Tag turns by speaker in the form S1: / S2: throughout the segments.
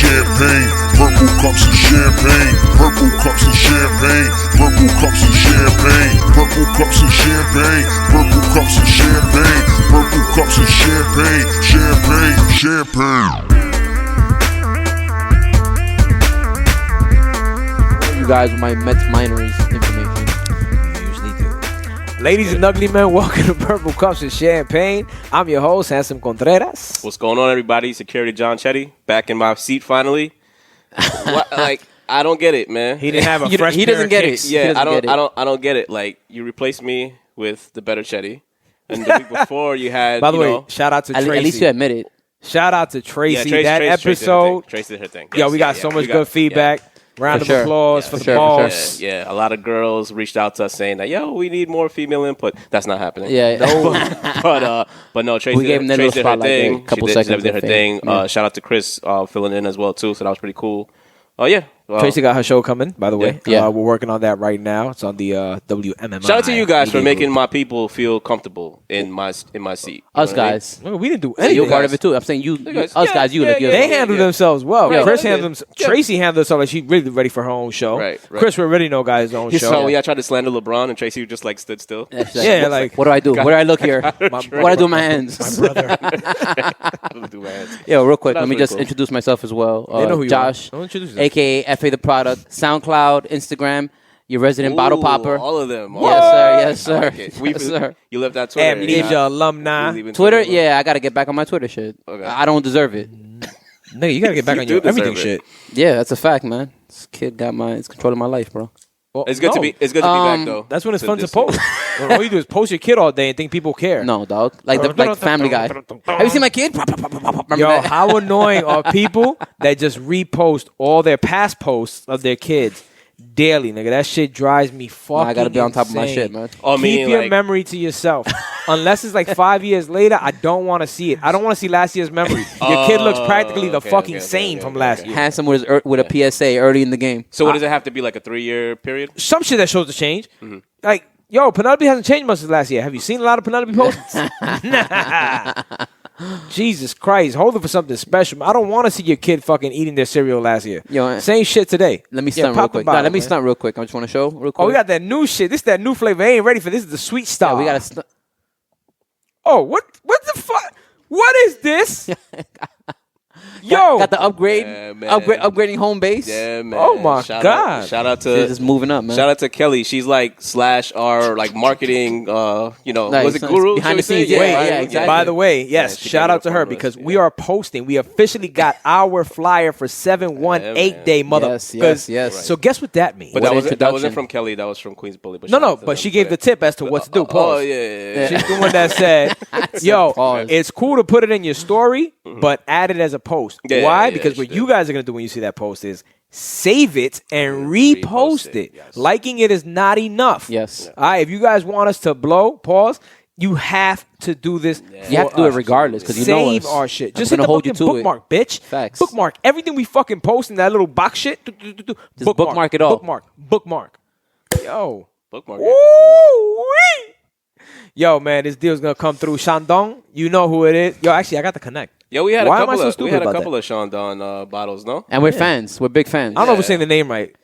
S1: champagne. Purple cups and champagne. Purple cups and champagne. Purple cups and champagne. Purple cups and champagne. Purple cups and champagne. Purple cups and champagne. Champagne, champagne.
S2: You guys with my Mets minors information.
S3: You usually do. Ladies and ugly men, welcome to Purple Cups and Champagne. I'm your host, Handsome Contreras.
S4: What's going on, everybody? Security John Chetty, back in my seat finally. Like, I don't get it, man.
S3: He didn't have a fresh
S2: He
S3: pair
S2: doesn't
S3: of
S2: get
S3: kicks.
S2: it.
S4: Yeah, I don't get it. Like, you replaced me with the better Chetty, and the week before you had.
S3: By the way, shout out to Tracy.
S2: At least you admit it.
S3: Shout out to Tracy.
S4: Tracy,
S3: that episode.
S4: Tracy did her thing.
S3: Yo, we got so much good feedback. Round of
S2: sure.
S3: applause for the boss.
S4: Yeah, a lot of girls reached out to us saying that, yo, we need more female input. That's not happening.
S2: Yeah.
S4: No. but no, Tracy,
S2: We gave him that
S4: Tracy
S2: little
S4: did her thing.
S2: spotlight, a couple
S4: She
S2: seconds
S4: did her
S2: of
S4: thing.
S2: fame. Yeah.
S4: Shout out to Chris filling in as well, too. So that was pretty cool. Oh, yeah.
S3: Tracy got her show coming, by the way.
S2: Yeah.
S3: We're working on that right now. It's on the WMMI.
S4: Shout out to you guys for
S3: media
S4: making
S3: group.
S4: my people feel comfortable in my seat. You
S2: Us
S4: know what I mean?
S2: guys.
S3: Well, we didn't do
S2: You're
S3: anything.
S2: part of it too. I'm saying you
S4: guys.
S2: us
S4: Yeah,
S2: guys, you.
S4: yeah,
S2: Like, you're-
S3: They handled themselves well.
S4: Right,
S3: Chris
S4: they
S3: handled
S4: did.
S3: them. Tracy handled herself like she's really ready for her own show.
S4: Right.
S3: Chris already know got his own show.
S4: So I tried to slander LeBron, and Tracy just like stood still.
S3: Yeah, like
S2: what do I do? Where do I look here? What do I do with my hands?
S3: my brother.
S2: Yo, real quick,
S4: That
S2: let
S4: was
S2: me
S4: really
S2: just
S4: cool.
S2: introduce myself as well.
S3: They know who you
S2: Josh,
S3: are. Don't introduce yourself.
S2: a.k.a. FA The Product, SoundCloud, Instagram, your resident bottle
S4: Ooh,
S2: popper.
S4: all of them.
S2: Yes, sir.
S4: Okay.
S2: Yes, sir.
S4: You left that Twitter.
S3: Amnesia alumni.
S2: Twitter, yeah, I got to get back on my Twitter shit.
S4: Okay.
S2: I don't deserve it.
S3: Nigga, you gotta get back
S4: You
S3: on
S4: do
S3: your
S4: deserve
S3: everything
S4: it.
S3: shit.
S2: Yeah, that's a fact, man. This kid it's controlling my life, bro.
S3: Well,
S4: It's good
S3: no.
S4: to be. It's good to be back though.
S3: That's when it's fun to
S4: this year.
S3: post. When all you do is post your kid all day and think people care.
S2: No, dog. Like Family Guy. Have you seen my kid? Remember
S3: Yo,
S2: that?
S3: how annoying are people that just repost all their past posts of their kids daily, nigga? That shit drives me fucking
S2: I gotta be on top of my
S3: insane.
S2: shit, man.
S4: Oh,
S3: Keep
S4: meaning
S3: your
S4: like,
S3: memory to yourself. Unless it's like 5 years later, I don't want to see it. I don't want to see last year's memory. Your kid looks practically the fucking same from last year.
S2: Handsome with a PSA early in the game.
S4: So what does it have to be, like a 3-year period?
S3: Some shit that shows the change.
S4: Mm-hmm.
S3: Like, yo, Penelope hasn't changed much since last year. Have you seen a lot of Penelope posts? Nah. Jesus Christ. Hold it for something special. I don't want to see your kid fucking eating their cereal last year.
S2: Yo,
S3: Same shit today.
S2: Let me
S3: Yeah,
S2: stunt
S3: pop
S2: real
S3: the
S2: quick.
S3: bottle,
S2: Let me
S3: man.
S2: stunt real quick. I just want to show real quick.
S3: Oh, we got that new shit. This is that new flavor. I ain't ready for this. Is the sweet stuff.
S2: Yeah, we got to.
S3: Oh, what the fuck? What is this? Yo.
S2: Got the upgrade.
S4: Yeah, man.
S2: Upgrading home base.
S4: Yeah, man.
S3: Oh, my
S4: Shout
S3: God.
S4: Out, shout out
S2: Shit
S4: to
S2: is moving up, man.
S4: shout out to Kelly. She's like / our like marketing.
S2: Like,
S4: Was it
S2: so
S4: guru?
S2: behind the
S4: Should we
S2: scenes,
S4: say?
S2: yeah,
S4: Right?
S2: yeah, exactly.
S3: By the way, yes,
S4: Yeah, she
S3: shout
S4: got
S3: out to
S4: it
S3: her
S4: for us,
S3: because
S4: yeah.
S3: we are posting. We officially got our flyer for 718
S4: man.
S3: day, mother.
S2: Yes.
S3: So guess what that means?
S4: But
S2: What
S4: that wasn't
S2: introduction.
S4: from Kelly. That was from Queens Bully.
S3: no,
S4: shout out to
S3: but
S4: them
S3: she
S4: for
S3: gave the
S4: that.
S3: tip as to what to do. Pause.
S4: Oh yeah.
S3: She's the one that said, yo,
S2: Pause.
S3: it's cool to put it in your story, but add it as a post.
S4: Yeah,
S3: Why?
S4: yeah,
S3: Because
S4: she
S3: what
S4: did.
S3: you guys are going to do when you see that post is save it and repost it.
S4: Yes.
S3: Liking it is not enough.
S2: Yes.
S3: All right, if you guys want us to blow, pause, you have to do this.
S2: You have to do it
S3: us.
S2: regardless because you know
S3: Save
S2: us.
S3: our shit.
S2: I'm
S3: Just hit
S2: gonna
S3: the
S2: hold you
S3: fucking
S2: to
S3: bookmark, bitch.
S2: Facts.
S3: Bookmark everything we fucking post in that little box shit.
S2: Just bookmark it all.
S3: Bookmark. Yo.
S4: Bookmark.
S3: Woo-wee. Yo, man, this deal's gonna come through. Shandong, you know who it is. Yo, actually, I got the connect.
S4: Yo, we had
S3: Why
S4: a
S3: am I
S4: couple
S3: so
S4: of
S3: stupid about
S4: of Sean Don bottles, no?
S2: And we're fans. We're big fans.
S3: I don't know if we're saying the name right.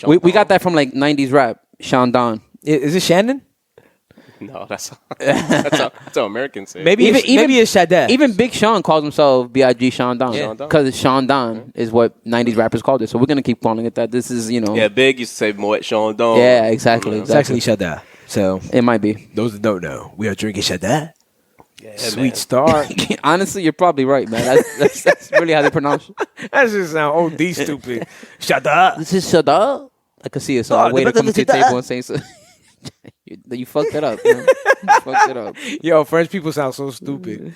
S2: We got that from like 90s rap. Sean Don.
S3: Is it Shannon?
S4: No, that's how Americans say. it.
S3: Maybe
S2: Even-
S3: maybe it's Shadad.
S2: Even Big Sean calls himself B.I.G. Sean Don.
S4: Sean Don.
S2: Because Sean Don is what 90s rappers called it. So we're going to keep calling it that. This is,
S4: Yeah, Big used to say Moet Sean Don.
S2: Yeah, exactly.
S3: It's actually Shadad. So
S2: It might be.
S3: those that don't know, we are drinking Shadad.
S4: Yeah,
S3: Sweet
S4: man.
S3: Star.
S2: Honestly, you're probably right, man. That's really how they pronounce it.
S3: That just sound OD stupid. Shadad.
S2: This is Shada. I could see it. So
S3: Oh,
S2: I waited to come to the
S3: Shada.
S2: table and say so. You fucked it up, man. You fucked it up.
S3: Yo, French people sound so stupid.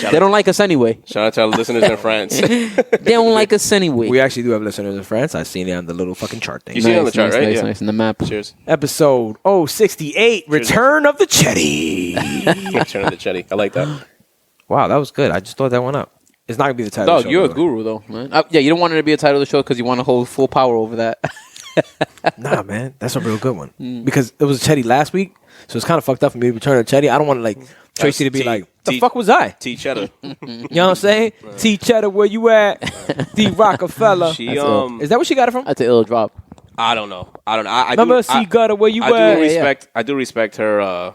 S2: They don't like us anyway.
S4: Shout out to our listeners in France.
S2: They don't like us anyway.
S3: We actually do have listeners in France. I've seen it on the little fucking chart thing.
S4: You see it on the chart, right?
S2: Nice,
S4: Yeah.
S2: nice. In the map.
S4: Cheers.
S3: Episode 068, Return of the Chetty.
S4: Turn of the Chetty. I like that.
S3: Wow, that was good. I just thought that one up. It's not going to be the title of
S2: Dog,
S3: the show.
S2: you're a
S3: though.
S2: guru, though, man. Yeah, you don't want it to be a title of the show because you want to hold full power over that.
S3: Nah, man. That's a real good one. Because it was Chetty last week, so it's kind of fucked up for me to return to Chetty. I don't want to, like, Tracy to be
S4: T-
S3: like, the
S4: T-
S3: fuck was I?
S4: T Cheddar.
S3: You know what I'm saying? T Cheddar, where you at? D Rockefeller.
S4: She
S3: Is that where she got it from?
S2: That's an ill drop.
S4: I don't know. I
S3: Remember
S4: do,
S3: C Gutter, where you
S4: I
S3: at?
S4: do respect. I do respect her.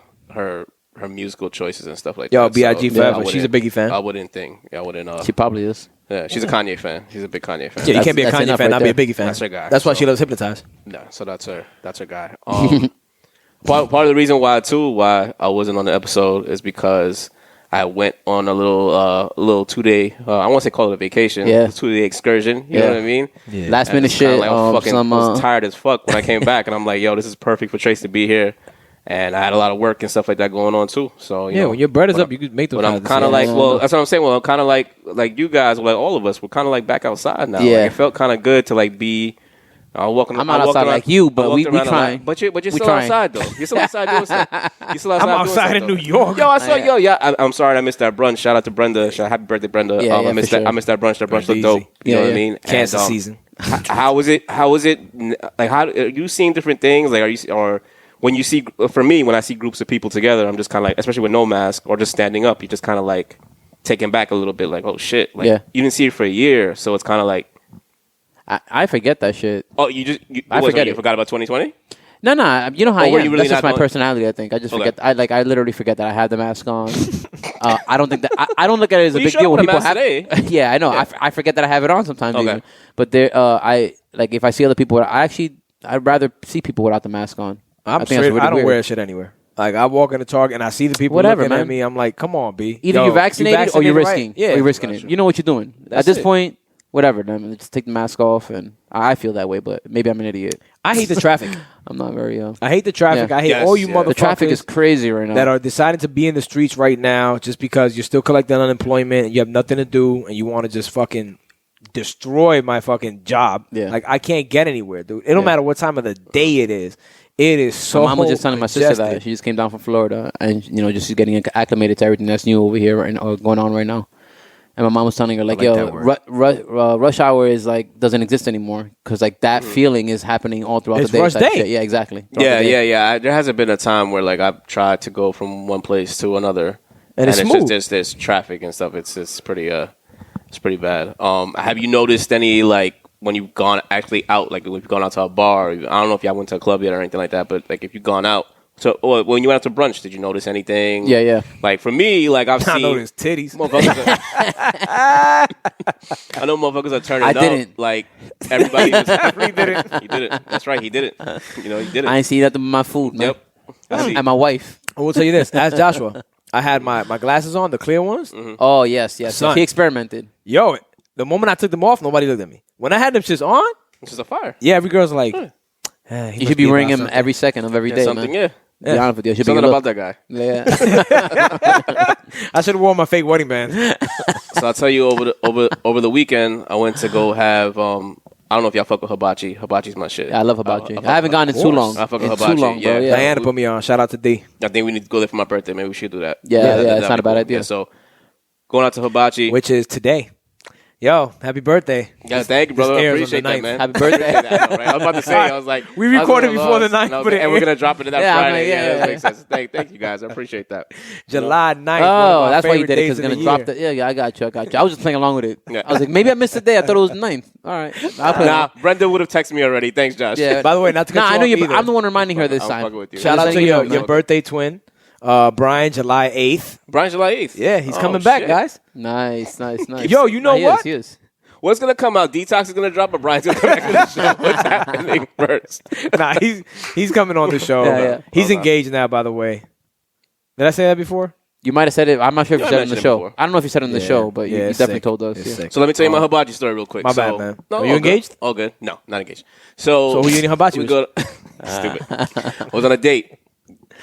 S4: Her musical choices and stuff like
S3: Yo,
S4: that.
S3: B.I.G.
S4: So,
S3: forever.
S4: I
S3: She's a Biggie fan.
S4: I wouldn't think. I wouldn't.
S2: She probably is.
S4: Yeah, she's a Kanye fan. She's a big Kanye fan.
S3: Yeah, you can't be a
S2: That's
S3: Kanye
S2: enough
S3: fan,
S2: right
S3: not be a
S2: there.
S3: Biggie fan.
S4: That's her guy,
S3: That's why
S4: so-
S3: she loves Hypnotize.
S4: No, so that's her guy. Part of the reason why I wasn't on the episode is because I went on a little 2-day. I won't say call it a vacation.
S2: Yeah.
S4: 2-day excursion. You know what I mean?
S3: Yeah.
S2: Last
S4: And
S2: minute
S4: it's kinda
S2: shit.
S4: Like, I was
S2: Some
S4: tired as fuck when I came back, and I'm like, yo, this is perfect for Trace to be here. And I had a lot of work and stuff like that going on too. So you know,
S3: When your bread is
S4: when
S3: up, you can make those
S4: But I'm kind of like, well, that's what I'm saying. Well, I'm kind of like you guys, like all of us, we're kind of like back outside now.
S2: Yeah.
S4: Like, it felt kind of good to like be. I'm
S2: not outside like you, but we trying.
S4: But you're
S2: We
S4: still
S2: trying.
S4: outside though. You're still outside doing stuff. You're still outside.
S3: I'm
S4: doing
S3: outside
S4: stuff,
S3: in
S4: though.
S3: New York.
S4: Yo, I saw. I'm sorry, I missed that brunch. Shout out to Brenda. Happy birthday, Brenda.
S2: Yeah,
S4: I
S2: yeah,
S4: missed
S2: for
S4: that.
S2: sure.
S4: I missed that brunch. That brunch looked
S3: Easy.
S4: dope. You know what I
S2: Yeah.
S4: mean?
S3: Cancer
S4: And,
S3: season.
S4: How was it? Like, how are you seeing different things? Like, are you or when you see? For me, when I see groups of people together, I'm just kind of like, especially with no mask or just standing up, you just kind of like taken back a little bit. Like, oh shit! Like,
S2: Yeah.
S4: you didn't see it for a year, so it's kind of like,
S2: I forget that shit.
S4: oh,
S2: I forget
S4: you
S2: it.
S4: forgot about 2020.
S2: No, you know how
S4: Or
S2: I
S4: were
S2: am.
S4: you really
S2: That's just
S4: not
S2: my
S4: going-
S2: personality. I think I just
S4: Okay.
S2: forget. I literally forget that I have the mask on. I don't think that I don't look at it as a
S4: Well, you
S2: big
S4: showed
S2: deal when
S4: the
S2: people
S4: mask
S2: have.
S4: today.
S2: Yeah, I know.
S4: Yeah.
S2: I forget that I have it on sometimes.
S4: Okay.
S2: Even. But there, I like if I see other people. I'd rather see people without the mask on.
S3: I'm
S2: I think
S3: straight.
S2: that's really
S3: I don't
S2: weird.
S3: wear shit anywhere. Like, I walk in the Target and I see the people
S2: Whatever,
S3: looking
S2: man.
S3: at me. I'm like, come on, B.
S2: Either
S3: Yo,
S2: you're vaccinated or you're
S3: right?
S2: risking.
S3: Yeah,
S2: or you're risking it. You know what you're doing.
S3: That's
S2: At this
S3: it.
S2: point, whatever. Then just take the mask off, and I feel that way. But maybe I'm an idiot.
S3: I hate the traffic.
S2: I'm not very.
S3: I hate the traffic.
S2: Yeah.
S3: I hate
S4: Yes,
S3: all you
S4: yeah.
S3: motherfuckers
S2: The traffic is crazy right now.
S3: that are deciding to be in the streets right now just because you're still collecting unemployment and you have nothing to do and you want to just fucking destroy my fucking job.
S2: Yeah.
S3: Like, I can't get anywhere, dude. It don't matter what time of the day it is. It is so
S2: My mom was just telling my sister
S3: congested.
S2: that she just came down from Florida, and just she's getting acclimated to everything that's new over here and going on right now. And my mom was telling her like,
S3: like that word.
S2: rush hour is like doesn't exist anymore because like that feeling is happening all throughout
S3: It's
S2: the day.
S3: rush
S2: type
S3: day.
S2: shit. Yeah, exactly. Throughout the day.
S4: There hasn't been a time where like I've tried to go from one place to another,
S3: And it's smooth.
S4: just there's traffic and stuff. It's pretty bad. Have you noticed any like when you've gone actually out, like if you've gone out to a bar? Or, I don't know if y'all went to a club yet or anything like that, but like if you've gone out. So, or when you went out to brunch, did you notice anything?
S2: Yeah.
S4: Like for me, like I've
S3: I
S4: seen
S3: noticed titties.
S4: motherfuckers. I know motherfuckers are turning
S2: I
S4: up.
S2: didn't.
S4: Like everybody. Was,
S3: He did it.
S4: He did it. That's right. He did it. He did it.
S2: I ain't seen nothing but my food, man.
S4: Yep. I see.
S2: And my wife.
S3: I will tell you this. As Joshua, I had my glasses on, the clear ones.
S2: Oh yes.
S3: Son.
S2: He experimented.
S3: Yo, the moment I took them off, nobody looked at me. When I had them shits on,
S4: It's just a fire.
S3: yeah, every girl's like, he
S2: You
S3: must
S2: should be wearing
S3: about
S2: him
S3: something.
S2: every second of every
S4: Yeah,
S2: day,
S4: something,
S2: man.
S4: yeah.
S2: To be honest with you, it should be
S4: Something
S2: a
S4: about
S2: look.
S4: that guy.
S2: Yeah.
S3: I should have worn my fake wedding band.
S4: So I'll tell you over the weekend, I went to go have. I don't know if y'all fuck with hibachi. Hibachi's my shit.
S2: Yeah, I love hibachi.
S4: fuck
S2: I haven't gone in too
S3: course.
S2: long.
S4: I fuck with
S2: In
S4: hibachi,
S2: too long, bro.
S4: yeah.
S2: Yeah.
S3: Diana put me on. Shout out to D.
S4: I think we need to go there for my birthday. Maybe we should do that.
S2: Yeah, it's
S4: that'd
S2: not
S4: be
S2: a bad
S4: cool.
S2: idea.
S4: Yeah, so going out to hibachi.
S3: Which is today. Yo, happy birthday.
S4: Yeah, thank you, brother. I
S3: airs on
S4: appreciate
S3: the
S4: that,
S3: 9th.
S4: man.
S2: Happy birthday.
S4: I know, right? I was about to say, I was like,
S3: We
S4: I was
S3: recorded
S4: a little
S3: before the
S4: lost.
S3: 9th,
S4: And I was
S3: but
S4: like,
S3: it
S4: and we're gonna drop it in that
S2: Yeah, I'm
S4: Friday.
S2: like, yeah,
S4: that makes sense. Thank you guys. I appreciate that.
S3: July 9th.
S2: Oh, that's why you did it because it's gonna drop the. Yeah, I got you. I was just playing along with it.
S4: Yeah.
S2: I was like, maybe I missed the day. I thought it was the 9th. All right, I'll play.
S4: Nah, Brenda would have texted me already. Thanks, Josh.
S2: Yeah.
S3: By the way, not to cut
S2: Nah,
S3: you
S2: I know
S3: off
S2: you.
S3: either.
S2: I'm the one reminding her this
S4: I'm
S2: time.
S4: fucking with you.
S3: Shout out
S2: Just
S3: to
S2: letting you
S3: your,
S2: know,
S3: your
S2: man.
S3: birthday twin, Brian, July 8th.
S4: Brian July 8th.
S3: Yeah, he's
S4: Oh,
S3: coming back,
S4: shit.
S3: guys.
S2: Nice.
S3: Yo, you know
S2: He
S3: what?
S2: Is, he is.
S4: What's gonna come out? Detox is gonna drop, or Brian's gonna come back to the show? What's happening first?
S3: Nah, he's coming on the show.
S2: Yeah.
S3: He's engaged now, by the way. Did I say that before?
S2: You might have said it. I'm not sure if
S4: You
S2: you said it on
S4: mentioned
S2: the
S4: it
S2: show.
S4: before.
S2: I don't know if you said it on the show, but you
S3: it's
S2: definitely
S3: sick.
S2: told us.
S3: It's
S2: Yeah.
S3: sick.
S4: So let me tell you my hibachi story real quick.
S3: My
S4: So-
S3: bad, man.
S4: No,
S3: Are you
S4: all good.
S3: engaged?
S4: All good. No, not engaged. So
S3: So who you eating hibachi
S4: we
S3: with?
S4: go. Stupid. I was on a date.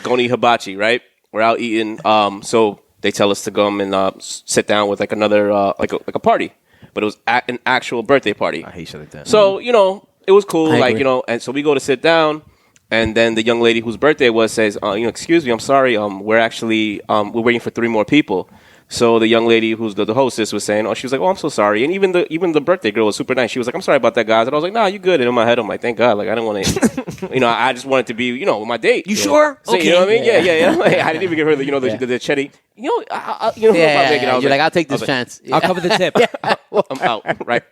S4: Going to eat hibachi. Right. We're out eating. So they tell us to come and sit down with like another like a party, but it was an actual birthday party.
S3: I hate shit like that.
S4: So, it was cool.
S2: I
S4: Like,
S2: agree.
S4: and so we go to sit down, and then the young lady whose birthday was says, excuse me, I'm sorry. We're actually, we're waiting for 3 more people. So the young lady who's the hostess was saying, she was like, oh, I'm so sorry. And even the birthday girl was super nice. She was like, I'm sorry about that, guys. And I was like, nah, you good. And in my head, I'm like, thank God. Like, I didn't want to, I just wanted to be, my date.
S3: You sure?
S4: So,
S3: okay.
S4: You know what I mean? Yeah. Like, I didn't even give her the chetty. If I make it, I was
S2: You're like, I'll take this chance.
S3: I'll cover the tip.
S4: I'm out, right?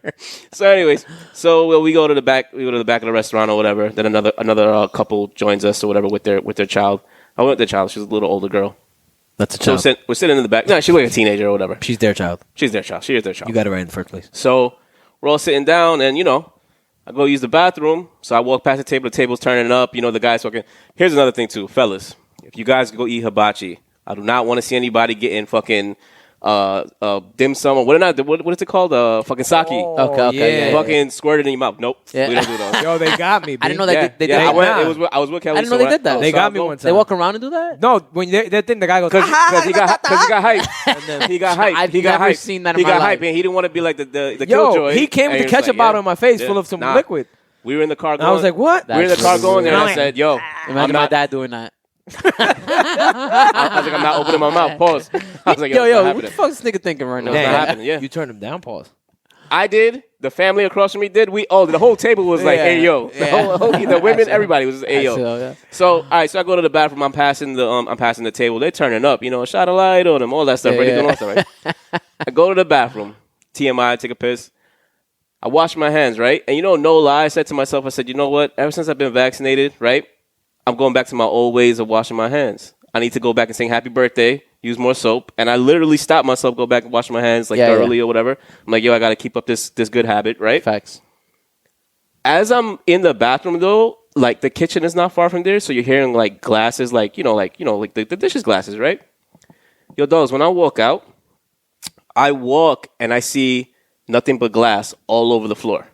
S4: So, anyways, we go to the back. We go to the back of the restaurant or whatever. Then another couple joins us or whatever with their child. I went with their child. She's a little older girl.
S3: That's a child.
S4: So we're sitting in the back. No, she's like a teenager or whatever.
S3: She's their child.
S4: She's their child. She is their child.
S3: You got it right in the first place.
S4: So we're all sitting down, and I go use the bathroom. So I walk past the table. The table's turning up. The guy's talking. Here's another thing too, fellas. If you guys go eat hibachi, I do not want to see anybody getting fucking dim sum or what is it called? Fucking sake.
S2: Okay.
S4: Fucking squirted in your mouth. Nope.
S2: Yeah.
S4: We don't do those.
S3: Yo, they got me.
S2: I didn't know
S3: that.
S2: they did
S4: I
S2: that.
S4: was with Kelly.
S2: I didn't know they did that.
S3: They got me one time.
S2: They walk around and do that?
S3: No, when that thing, the guy goes,
S4: Because he got hyped. And then he got hyped.
S2: I've
S4: he got
S2: never
S4: hyped.
S2: seen that in
S4: he
S2: my
S4: got
S2: life.
S4: hyped, and he didn't want to be like the
S3: yo,
S4: killjoy.
S3: he came with
S4: And
S3: the
S4: he was
S3: ketchup
S4: like,
S3: bottle in my face full of some liquid.
S4: We were in the car
S3: And
S4: going.
S3: I was like, what?
S4: We were in the car going there, and I
S3: Like,
S4: said, yo,
S2: Imagine my dad doing that.
S4: I was like, I'm not opening my mouth. Pause. I was like,
S2: Yo,
S4: it's not
S2: what
S4: happening.
S2: the fuck is this nigga thinking right now?
S4: It's not happening. Yeah,
S3: You turned him down, pause.
S4: I did. The family across from me did. The whole table was like, hey yo. The women, everybody was just, hey yo. So, all right. So I go to the bathroom. I'm passing the table. They're turning up. A shot of light on them, all that stuff. Ready to go on stuff, right? I go to the bathroom. TMI. Take a piss. I wash my hands, right? And no lie, I said to myself, I said, you know what? Ever since I've been vaccinated, right? I'm going back to my old ways of washing my hands. I need to go back and sing happy birthday, use more soap. And I literally stopped myself, go back and wash my hands thoroughly or whatever. I'm like, yo, I got to keep up this good habit, right?
S2: Facts.
S4: As I'm in the bathroom, though, like the kitchen is not far from there. So you're hearing like glasses, like the dishes glasses, right? Yo, dogs, when I walk out, I walk and I see nothing but glass all over the floor.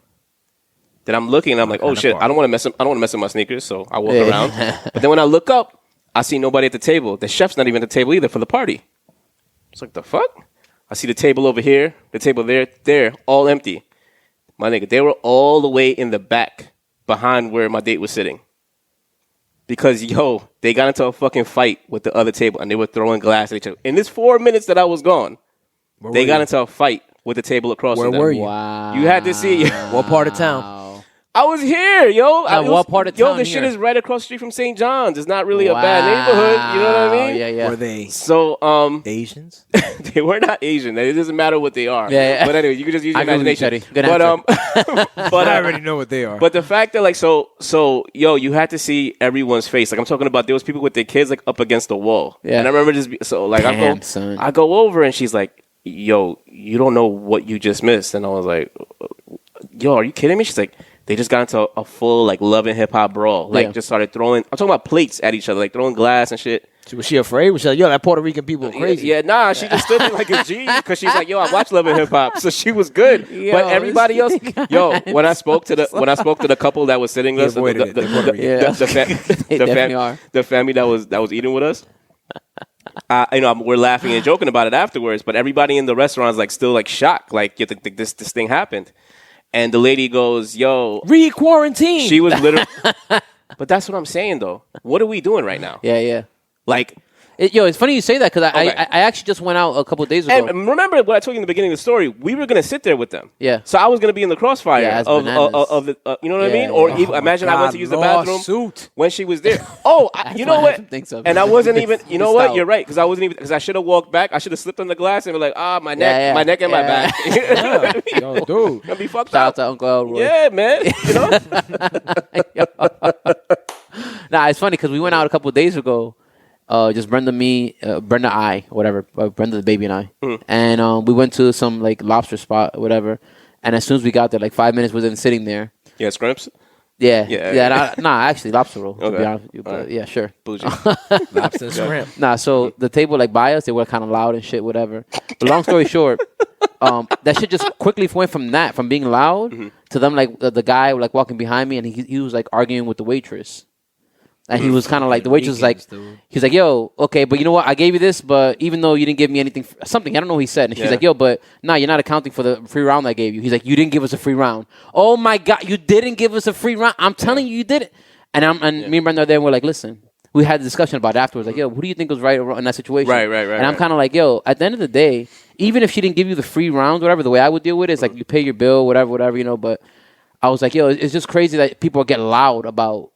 S4: Then I'm looking and I'm like, oh shit, I don't want to mess with my sneakers, so I walk around. But then when I look up, I see nobody at the table. The chef's not even at the table either for the party. It's like, the fuck? I see the table over here, the table there, all empty. My nigga, they were all the way in the back behind where my date was sitting. Because, they got into a fucking fight with the other table and they were throwing glass at each other. In this 4 minutes that I was gone, they got into a fight with the table across from them.
S3: Where were you?
S2: Wow.
S4: You had to see.
S3: What part of town?
S4: I was here, yo.
S2: What part of town
S4: this
S2: here?
S4: shit is right across the street from St. John's. It's not really a bad neighborhood. You know what I mean?
S2: Yeah.
S3: Were they
S4: So,
S3: Asians?
S4: they were not Asian. It doesn't matter what they are.
S2: Yeah.
S4: But anyway, you can just use your
S2: I agree with you,
S4: imagination.
S2: Teddy. Good answer.
S4: But
S3: I already know what they are.
S4: But the fact that yo, you had to see everyone's face. Like I'm talking about, there was people with their kids like up against the wall.
S2: Yeah.
S4: And I remember just I go over and she's like, yo, you don't know what you just missed. And I was like, yo, are you kidding me? She's like, they just got into a full like love and hip hop brawl. Like just started throwing. I'm talking about plates at each other, like throwing glass and shit.
S3: Was she afraid? Was she like, yo, that Puerto Rican people are crazy?
S4: Yeah, nah, she just stood there like a G because she's like, yo, I watch Love and Hip Hop, so she was good. But everybody else, when I spoke to the couple that was sitting us, the family that was eating with us, we're laughing and joking about it afterwards. But everybody in the restaurant is like still like shocked, like you think this thing happened. And the lady goes, yo,
S3: re-quarantine.
S4: She was literally. But that's what I'm saying, though. What are we doing right now?
S2: Yeah.
S4: Like,
S2: it's funny you say that because I actually just went out a couple of days ago.
S4: And remember what I told you in the beginning of the story? We were going to sit there with them.
S2: Yeah.
S4: So I was going to be in the crossfire of the, you know what I mean? Or imagine I went to use the bathroom when she was there. Oh, you know what?
S2: Think so.
S4: And I wasn't even, you know what? You're right. Because I should have walked back. I should have slipped on the glass and be like, my neck, my neck and my back.
S3: Yo, dude.
S4: Gonna be fucked
S2: Shout
S4: up.
S2: out to Uncle Elroy.
S4: Yeah, man. You know?
S2: Nah, it's funny because we went out a couple of days ago. Just Brenda, the baby and I. And we went to some like lobster spot, whatever. And as soon as we got there, like 5 minutes wasn't sitting there.
S4: Yeah, scrimps?
S2: Yeah. Actually, lobster roll, to be honest with you. But
S4: right.
S2: yeah, sure.
S4: Bougie.
S3: Lobster and shrimp.
S2: Nah, so the table like by us, they were kind of loud and shit, whatever. But long story short, that shit just quickly went from being loud to them like the guy like walking behind me and he was like arguing with the waitress. And he was kind of like, the waitress was like, he's like, yo, okay, but you know what? I gave you this, but even though you didn't give me anything, something, I don't know what he said. And she's like, yo, but nah, you're not accounting for the free round I gave you. He's like, you didn't give us a free round. Oh my God, you didn't give us a free round. I'm telling you, you didn't. And me and Brenda are there and we're like, listen, we had a discussion about it afterwards. Like, yo, who do you think was right or wrong in that situation?
S4: Right.
S2: And I'm kind of like, yo, at the end of the day, even if she didn't give you the free rounds, whatever, the way I would deal with it is like you pay your bill, whatever, you know. But I was like, yo, it's just crazy that people get loud about.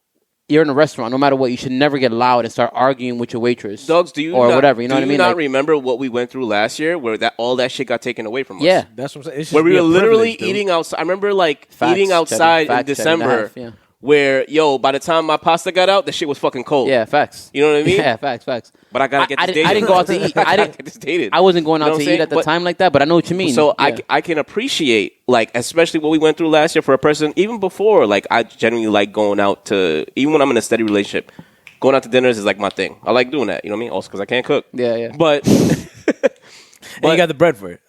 S2: You're in a restaurant, no matter what, you should never get loud and start arguing with your waitress.
S4: Dogs, do you
S2: or
S4: not,
S2: whatever, you know what I
S4: do
S2: mean?
S4: you not
S2: Like,
S4: remember what we went through last year where all that shit got taken away from us?
S2: yeah.
S3: That's what I'm saying. It should
S4: Where we
S3: be
S4: were
S3: a
S4: literally
S3: privilege, dude.
S4: eating outside. I remember like
S2: Facts,
S4: eating outside
S2: Chetty.
S4: in
S2: Facts, Chetty and a
S4: December
S2: half, yeah.
S4: where, yo, by the time my pasta got out, the shit was fucking cold.
S2: Yeah, facts.
S4: You know what I mean?
S2: Yeah, facts.
S4: But I gotta get this dated.
S2: I didn't go out to eat.
S4: I gotta get this dated.
S2: I wasn't going
S4: You know
S2: out
S4: what
S2: to
S4: I'm
S2: eat at the
S4: saying?
S2: time like that, but I know what you mean.
S4: So
S2: Yeah.
S4: I can appreciate, like, especially what we went through last year for a person, even before, like, I genuinely like going out to, even when I'm in a steady relationship, going out to dinners is like my thing. I like doing that, you know what I mean? Also because I can't cook.
S2: Yeah.
S4: But
S3: And you got the bread for it.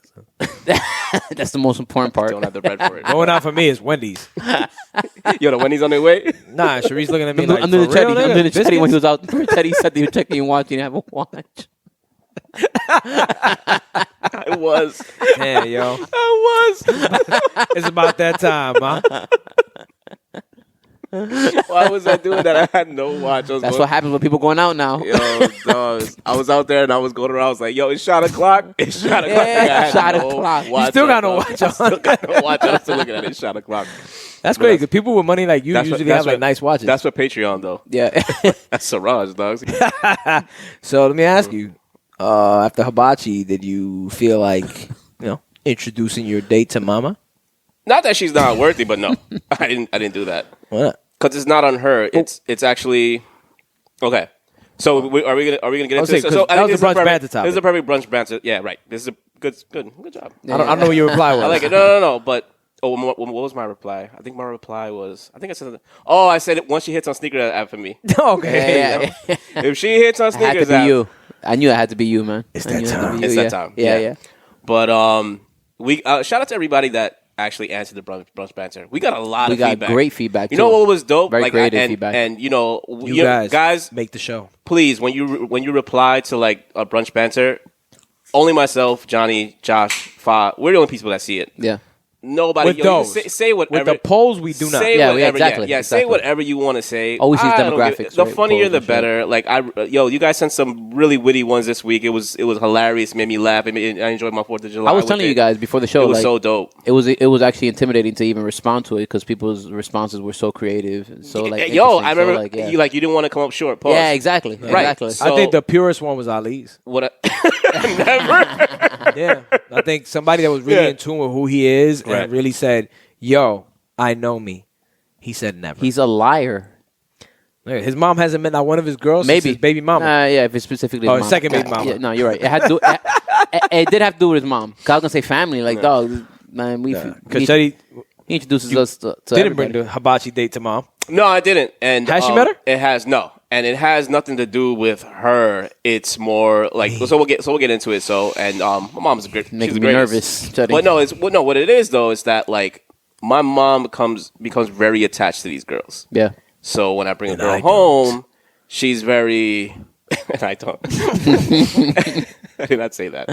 S2: That's the most important part.
S4: don't have the bread for it.
S3: Going out for me is Wendy's.
S4: Yo, the Wendy's on their way?
S3: Nah, Sharice looking at me
S2: Under,
S3: like,
S2: under the
S3: for real,
S2: Chetty,
S3: nigga?
S2: under the Chetty when he
S3: Biscuits?
S2: was out. Remember Chetty said they were checking and watching. Have a watch.
S4: I was.
S3: Yeah, yo.
S4: I was.
S3: It's about that time, huh?
S4: Why was I doing that? I had no watch. I was
S2: That's
S4: going,
S2: what happens when people going out now.
S4: Yo, dogs. I was out there and I was going around. I was like, yo, it's shot o'clock. It's shot o'clock.
S2: Yeah,
S4: I had
S2: shot o'clock.
S3: You still got no
S4: dog.
S3: watch
S4: I
S3: on.
S4: still got no watch. I'm still looking at it. It's shot o'clock.
S3: That's crazy. 'Cause people with money like you
S4: That's what-
S3: usually
S4: that's
S3: have like
S4: what-
S3: nice watches.
S4: That's what Patreon, though.
S2: Yeah.
S4: That's Siraj, dogs.
S3: So let me ask you, after Hibachi, did you feel like, introducing your date to mama?
S4: Not that she's not worthy, but no. I didn't do that.
S3: What?
S4: Because it's not on her. It's actually okay. So are we gonna get into this? So
S3: that was the brunch banter topic.
S4: This is a perfect brunch banter. Yeah, right. This is a good job.
S3: I don't know what your reply was.
S4: I like it. No. But what was my reply? I think my reply was I said I said it once she hits on sneaker app for me.
S3: Okay.
S2: Yeah.
S4: If she hits on
S2: It had to
S4: sneakers
S2: be
S4: app,
S2: you. I knew it had to be you, man.
S3: It's
S2: I
S3: that
S2: knew it had to
S3: time.
S2: be you,
S4: It's
S2: yeah.
S4: that time.
S2: Yeah.
S4: But we shout out to everybody that actually answered the brunch banter. We got a lot
S2: We
S4: of
S2: got
S4: feedback.
S2: great feedback.
S4: You know
S2: too.
S4: what was dope?
S2: Very creative
S4: and,
S2: feedback.
S4: And you
S3: guys make the show.
S4: please, when you reply to like a brunch banter, only myself, Johnny, Josh, Fa, we're the only people that see it.
S2: Yeah.
S4: Nobody.
S3: With
S4: you
S3: those.
S4: say whatever.
S3: With the polls, we do not.
S4: Say
S2: Yeah,
S4: whatever,
S2: exactly,
S4: Yeah, say
S2: exactly.
S4: whatever you want to say.
S2: Always use
S4: I don't
S2: demographics,
S4: give- The
S2: right?
S4: funnier,
S2: Polls
S4: the
S2: and shit.
S4: better. Like you guys sent some really witty ones this week. It was hilarious. Made me laugh. I enjoyed my 4th of July.
S2: I was
S4: with
S2: telling
S4: it.
S2: you guys before the show,
S4: It was
S2: like,
S4: so dope.
S2: it was actually intimidating to even respond to it because people's responses were so creative and so like.
S4: Yo,
S2: interesting.
S4: I remember
S2: So, yeah.
S4: you didn't want to come up short. Pause.
S2: Yeah, exactly. Exactly.
S4: So-
S3: I think the purest one was Ali's.
S4: What? Never.
S3: Yeah. I think somebody that was really
S4: Yeah.
S3: in tune with who he is
S4: Right.
S3: and really said, yo, I know me. He said never.
S2: He's a liar.
S3: His mom hasn't met not one of his girls since
S2: Maybe
S3: his baby mama.
S2: Yeah, if it's specifically
S3: Oh,
S2: his
S3: his
S2: mom.
S3: second baby mama.
S2: Yeah, no, you're right. It had to. It did have to do with his mom. 'Cause I was gonna say family. Like, dog, man,
S3: Because
S2: he introduces us to
S3: didn't
S2: everybody.
S3: bring the hibachi date to mom.
S4: No, I didn't. And
S3: Has she met her?
S4: It has no, and it has nothing to do with her. It's more like so we'll get into it. So and my mom's a great.
S2: Making
S4: she's
S2: me
S4: great.
S2: nervous. Chetty.
S4: But no, what it is though is that like my mom becomes very attached to these girls.
S2: Yeah.
S4: So when I bring a
S3: And
S4: girl
S3: I
S4: home, she's very. And I don't. I did not say that.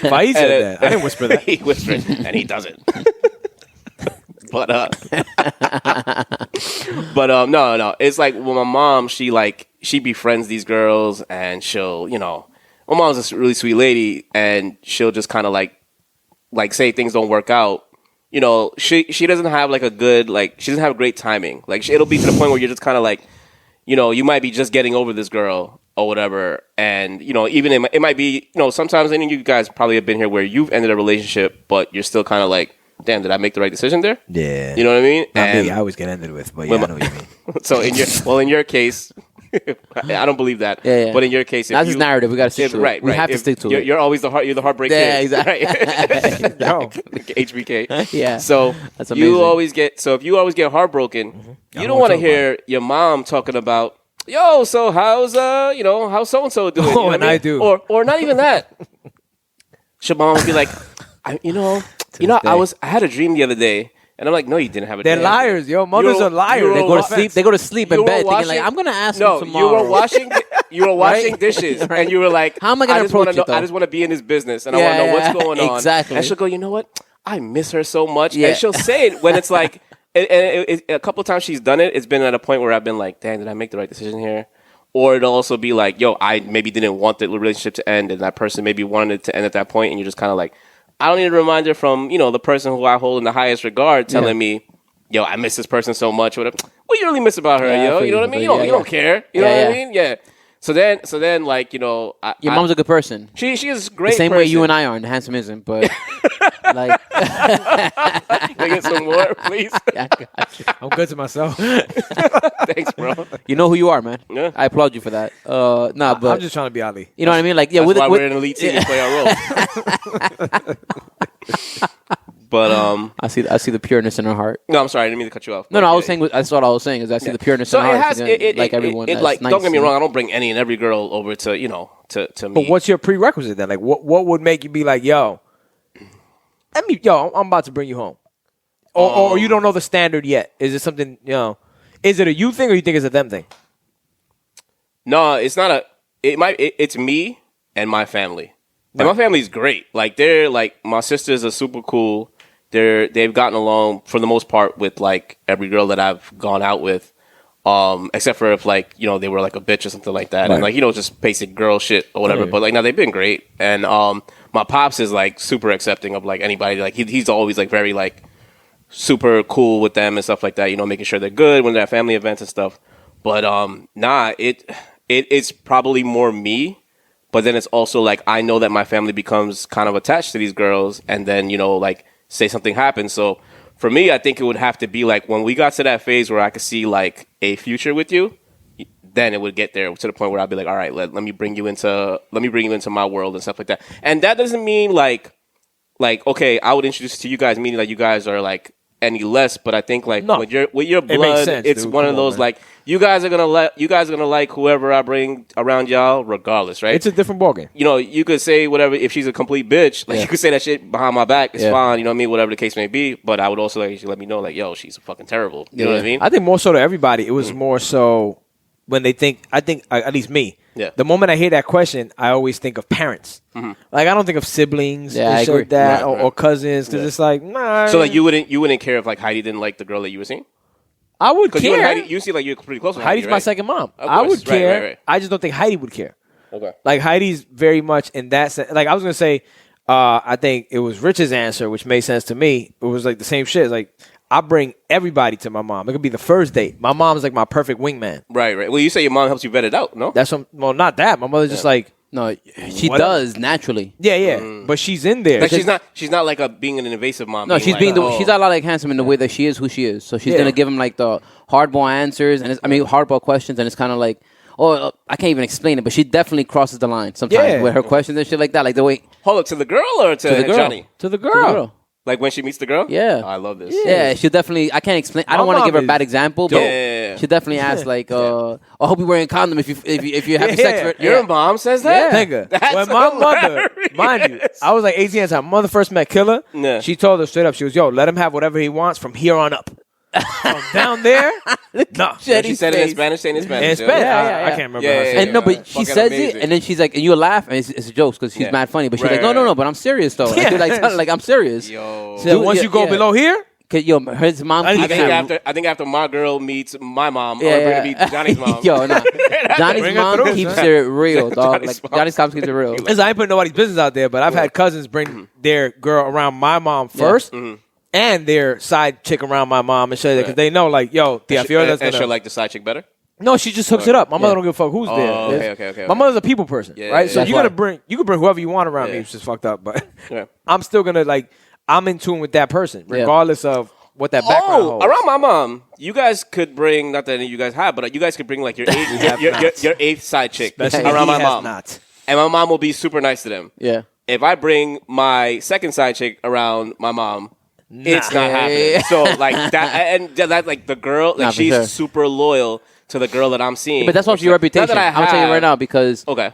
S3: Why said that? I didn't whisper that.
S4: He whispered, and he doesn't. But no. It's like when my mom, she befriends these girls, and she'll, my mom's a really sweet lady, and she'll just kind of like say things don't work out. She doesn't have like a good she doesn't have great timing. Like it'll be to the point where you're just kind of like, you might be just getting over this girl or whatever, and even it might be sometimes any of you guys probably have been here where you've ended a relationship, but you're still kind of like, damn, did I make the right decision there?
S3: Yeah.
S4: You know what I mean?
S3: Not
S4: And
S3: me. I always get ended with, but yeah, I know what you mean.
S4: so in your case, I don't believe that.
S2: Yeah.
S4: But in your case, if
S2: That's his narrative. We got to stick to it.
S4: Right,
S2: We have to
S4: If
S2: stick to
S4: you're,
S2: it.
S4: You're always you're the heartbreak
S2: Yeah,
S4: kid.
S2: exactly.
S4: Right?
S3: Yo.
S4: HBK.
S2: Yeah.
S4: So
S2: That's amazing.
S4: if you always get heartbroken, you
S3: don't
S4: don't want to
S3: wanna talk
S4: hear your mom talking about, yo, so how's how's so and so doing?
S3: Oh,
S4: You know what
S3: and
S4: I mean?
S3: I do.
S4: Or not even that. Your mom would be like, I had a dream the other day. And I'm like, no, you didn't have a
S3: They're
S4: dream.
S3: liars, yo. Mothers are liars.
S2: They go to
S3: Offense.
S2: sleep. They go to sleep
S4: You
S2: in bed
S4: were
S2: thinking like,
S4: washing-
S2: I'm gonna ask
S4: No,
S2: him tomorrow.
S4: you were washing
S2: Right?
S4: dishes,
S2: Right.
S4: and you were like,
S2: How am I gonna
S4: just wanna
S2: approach
S4: know,
S2: it, though?
S4: I just want to be in this business, and I
S2: Yeah,
S4: want to know
S2: yeah,
S4: what's going on.
S2: exactly.
S4: And she'll go, you know what? I miss her so much,
S2: Yeah.
S4: and she'll say it when it's like, and a couple of times she's done it. It's been at a point where I've been like, damn, did I make the right decision here? Or it'll also be like, yo, I maybe didn't want the relationship to end, and that person maybe wanted it to end at that point, and you're just kind of like, I don't need a reminder from, the person who I hold in the highest regard telling me, yo, I miss this person so much. What you really miss about her, yo? You know what I mean? You don't care. You know what I mean? Yeah. So then, like,
S2: your mom's a good person.
S4: She is great.
S2: The same
S4: person.
S2: way you and I are, and handsome isn't, but like,
S4: Can I get some more, please?
S2: I got you.
S3: I'm good to myself.
S4: Thanks, bro.
S2: You know who you are, man.
S4: Yeah.
S2: I applaud you for that. But
S3: I'm just trying to be Ali.
S2: You know what I mean? Like, yeah,
S4: That's why we're an elite team to play our role. But
S2: I see the pureness in her heart.
S4: no, I'm sorry, I didn't mean to cut you off.
S2: No, I was saying. That's what I was saying. Is I see the pureness
S4: So
S2: in her
S4: it
S2: heart.
S4: has
S2: like everyone.
S4: It
S2: that's
S4: like
S2: nice
S4: don't get me
S2: and-
S4: wrong. I don't bring any and every girl over to to me.
S3: But what's your prerequisite then? Like, what would make you be like, I'm about to bring you home, or you don't know the standard yet? Is it something Is it a you thing or you think it's a them thing?
S4: No, it's not a. It's me and my family. And my family's great. Like they're like my sisters are super cool. They've gotten along for the most part with like every girl that I've gone out with, except for if like they were like a bitch or something like that,
S3: Right.
S4: and like just basic girl shit or whatever.
S3: Yeah.
S4: But like now they've been great, and my pops is like super accepting of like anybody. Like he's always like very like super cool with them and stuff like that. Making sure they're good when they're at family events and stuff. But it's probably more me. But then it's also like I know that my family becomes kind of attached to these girls, and then like say something happens. So for me, I think it would have to be like when we got to that phase where I could see like a future with you, then it would get there to the point where I'd be like, all right, let me bring you into my world and stuff like that. And that doesn't mean like okay, I would introduce it to you guys, meaning that you guys are like any less, but I think like with your blood,
S3: sense,
S4: it's
S3: dude.
S4: one
S3: Come
S4: of
S3: on,
S4: those
S3: man.
S4: like you guys are gonna like whoever I bring around y'all, regardless, right?
S3: It's a different ballgame.
S4: You could say whatever if she's a complete bitch, like you could say that shit behind my back. It's fine, you know what I mean, whatever the case may be. But I would also like you should let me know, like, yo, she's fucking terrible. You know what I mean?
S3: I think more so to everybody, it was more so when they think. I think at least me.
S4: Yeah.
S3: The moment I hear that question, I always think of parents. Like I don't think of siblings
S2: Yeah, I
S3: and shit
S2: agree.
S3: like that
S4: Right.
S3: or cousins because it's like nah.
S4: So like you wouldn't care if like Heidi didn't like the girl that you were seeing?
S3: I would
S4: Because
S3: care.
S4: you and Heidi, you seem like you're pretty close with
S3: Heidi's
S4: Heidi,
S3: my
S4: right?
S3: second mom.
S4: Of
S3: I
S4: course.
S3: would
S4: Right,
S3: care.
S4: right.
S3: I just don't think Heidi would care.
S4: Okay.
S3: Like Heidi's very much in that sense. Like I was gonna say, I think it was Rich's answer, which made sense to me. It was like the same shit. Like I bring everybody to my mom. It could be the first date. My mom's like my perfect wingman.
S4: Right. Well, you say your mom helps you vet it out, no?
S3: That's well, not that. My mother's just like
S2: No, she
S3: Whatever.
S2: does naturally.
S3: yeah, but she's in there.
S4: Like she's not like being an invasive mom.
S2: No, she's
S4: like,
S2: she's a lot like handsome in the way that she is who she is. So she's
S3: Yeah.
S2: gonna give him like the hardball answers and hardball questions, and it's kind of like, I can't even explain it, but she definitely crosses the line sometimes
S3: Yeah.
S2: with her questions and shit like that. Like the way
S4: Hold up, to the girl or to
S2: the girl.
S4: Johnny?
S3: to the
S2: to the
S3: girl.
S2: girl.
S4: Like when she meets the girl?
S2: Yeah.
S4: Oh, I love this.
S2: Yeah, she'll definitely. I can't explain. I
S3: My
S2: don't want to
S3: mom
S2: give her a
S3: is
S2: bad example, but
S4: Yeah.
S2: she definitely asks like, "I hope you're wearing a condom if you're having
S3: Yeah.
S2: sex." For,
S4: Your mom says that?
S3: Nigga,
S4: That's
S3: when my mother,
S4: hilarious.
S3: mind you, I was like 18 at the time. My mother first met Killer.
S4: Yeah.
S3: She told her straight up, she was, yo, let him have whatever he wants from here on up. From down there, no.
S2: Shit.
S4: She said it in Spanish, saying it in Spanish.
S3: In Spanish,
S2: Yeah.
S3: I can't remember
S4: Yeah,
S3: how
S4: yeah,
S3: to say
S4: yeah.
S3: it.
S2: And no, but she
S4: Fucking
S2: says
S4: amazing.
S2: it, and then she's like, and you laugh, and it's jokes because she's
S4: Yeah.
S2: mad funny. But she's
S4: Right,
S2: like, no,
S4: right.
S2: but I'm serious though.
S3: Yeah.
S2: Like I'm serious.
S4: Yo.
S3: She said,
S2: Dude,
S3: once
S2: yeah,
S3: you go
S2: yeah.
S3: below here,
S2: Yo, his mom.
S3: I
S2: keeps
S3: think
S2: saying-
S4: I think after my girl meets my mom,
S2: Yeah,
S4: or
S2: yeah.
S4: meet Johnny's mom.
S2: Yo, no. Johnny's
S3: Bring her
S2: mom
S3: through,
S2: keeps
S3: son.
S2: it real, dog.
S4: Johnny's
S2: Like
S4: mom.
S2: Johnny's mom keeps it real.
S3: listen, I ain't putting nobody's business out there, but I've had cousins bring their girl around my mom first and their side chick around my mom and shit because they know, like, yo, Tia Fiora's
S4: And she'll
S3: gonna.
S4: like the side chick better?
S3: No, she just hooks it up. My mother don't give a fuck who's there.
S4: Oh, okay,
S3: It's-
S4: okay.
S3: My mother's a people person,
S4: Yeah,
S3: right?
S4: yeah,
S3: So
S2: yeah.
S3: you can bring whoever you want around me.
S4: Yeah.
S3: It's just fucked up, but
S4: Yeah.
S3: I'm still gonna like. I'm in tune with that person, regardless of what that background holds.
S4: around my mom, you guys could bring, not that any of you guys have, but you guys could bring like your eighth, your eighth side chick
S3: Especially
S4: around
S3: he
S4: my
S3: has
S4: mom.
S3: Not.
S4: And my mom will be super nice to them.
S2: Yeah.
S4: If I bring my second side chick around my mom, it's not
S2: Yeah,
S4: happening.
S2: yeah.
S4: So like that, and that like the girl, like
S2: Nah, for
S4: she's
S2: sure.
S4: super loyal to the girl that I'm seeing.
S2: But that's also
S4: Which,
S2: your
S4: like,
S2: reputation.
S4: not that I
S2: I'm gonna tell you
S4: have-
S2: right now because
S4: Okay.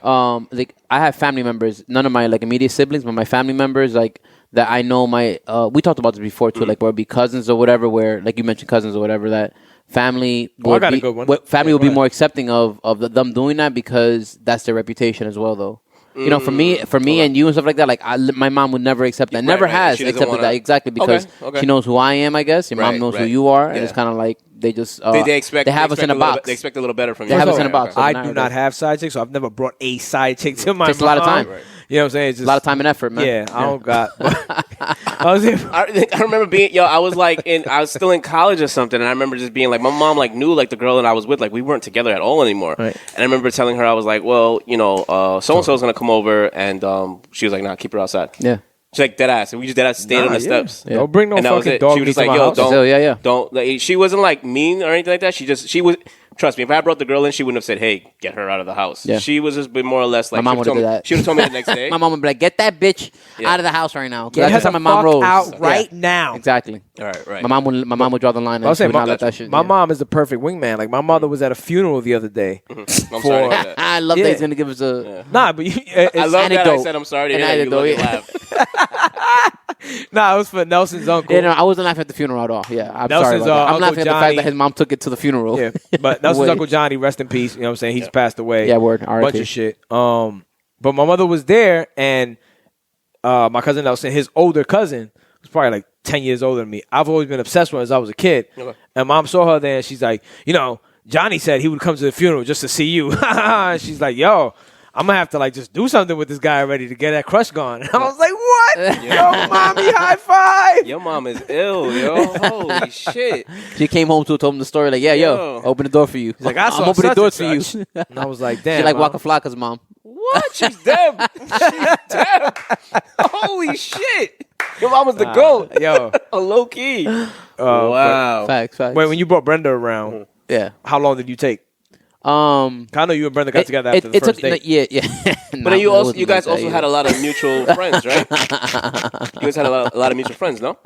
S2: like I have family members, none of my like immediate siblings, but my family members like that I know my we talked about this before too, like where it'd be cousins or whatever, where like you mentioned cousins or whatever, that family
S3: I
S2: would
S3: got a
S2: be,
S3: good one.
S2: family
S3: Yeah,
S2: would
S3: go
S2: be
S3: ahead.
S2: more accepting of them doing that because that's their reputation as well though. You know, for me and you and stuff like that, like my mom would never accept that. Never has accepted that exactly because she knows who I am. I guess your mom knows who you are, and it's kind of like they just they have us in a box.
S4: They expect a little better from you.
S2: They have us in a box.
S3: I do not have side chicks, so I've never brought a side chick to my mom.
S2: Takes a lot of time.
S3: You know what I'm saying? It's just
S2: a lot of time and effort, man.
S3: Yeah, I don't got.
S4: I remember being I was like I was still in college or something, and I remember just being like, my mom like knew like the girl that I was with, like we weren't together at all anymore.
S3: Right.
S4: And I remember telling her, I was like, well, you know, so and so's gonna come over, and she was like, nah, keep her outside.
S2: Yeah.
S4: She's like dead ass, and we just dead ass stayed on the steps.
S3: Yeah. Don't bring no
S4: and
S3: fucking dog
S4: She was
S3: meat
S4: just like,
S3: to my
S4: yo,
S3: house.
S4: don't. Like, she wasn't like mean or anything like that. She was. Trust me, if I brought the girl in, she wouldn't have said, "Hey, get her out of the house."
S2: Yeah.
S4: She was just been more or less like
S2: my mom would have did that.
S4: She would have told me the next day.
S2: My mom would be like, "Get that bitch out of the house right now."
S3: Get
S2: That's
S3: her
S2: how
S3: the
S2: my mom
S3: fuck
S2: rolls.
S3: out right now.
S2: Exactly.
S4: All right.
S2: My mom would draw the line.
S3: I was saying,
S2: not let that shit.
S3: my mom is the perfect wingman. Like my mother was at a funeral the other day.
S4: I'm sorry. To hear that.
S2: I love that he's gonna give us a
S3: Nah, but
S4: I love that I
S2: anecdote.
S4: said I'm sorry to
S2: An
S4: hear that. You
S2: anecdote,
S4: laughed.
S3: nah, it was for Nelson's uncle.
S2: Yeah, no, I wasn't laughing at the funeral at all. Yeah, I'm
S3: Nelson's,
S2: sorry about that. I'm
S3: Uncle
S2: laughing at the fact
S3: Johnny.
S2: that his mom took it to the funeral.
S3: Yeah, but Nelson's
S2: Wait.
S3: Uncle Johnny, rest in peace. You know what I'm saying? He's passed away.
S2: Yeah, word.
S3: Bunch
S2: R.I.P.
S3: of shit. But my mother was there, and my cousin Nelson, his older cousin, was probably like 10 years older than me. I've always been obsessed with her as I was a kid.
S4: Okay.
S3: And mom saw her there, and she's like, you know, Johnny said he would come to the funeral just to see you. And she's like, yo, I'm going to have to like just do something with this guy already to get that crush gone. And I was like, what? Yo, mommy, high five.
S4: Your mom is ill, yo. Holy shit.
S2: She came home told him the story like, yo, open the door for you.
S3: He's like, I saw
S2: I'm opening the door
S3: such
S2: for
S3: and
S2: you.
S3: And I was like, damn.
S2: She like
S3: Mom.
S2: Waka Flocka's mom.
S4: What? She's dead. She's dead. Holy shit. Your mom was the GOAT.
S3: Yo.
S4: A low key. Wow.
S2: Facts.
S3: Wait, when you brought Brenda around,
S2: Yeah.
S3: how long did you take? I know you and Brenda got together after the first date.
S2: Yeah.
S4: But then you guys also had a lot of mutual friends, right? You guys had a lot of mutual friends, no?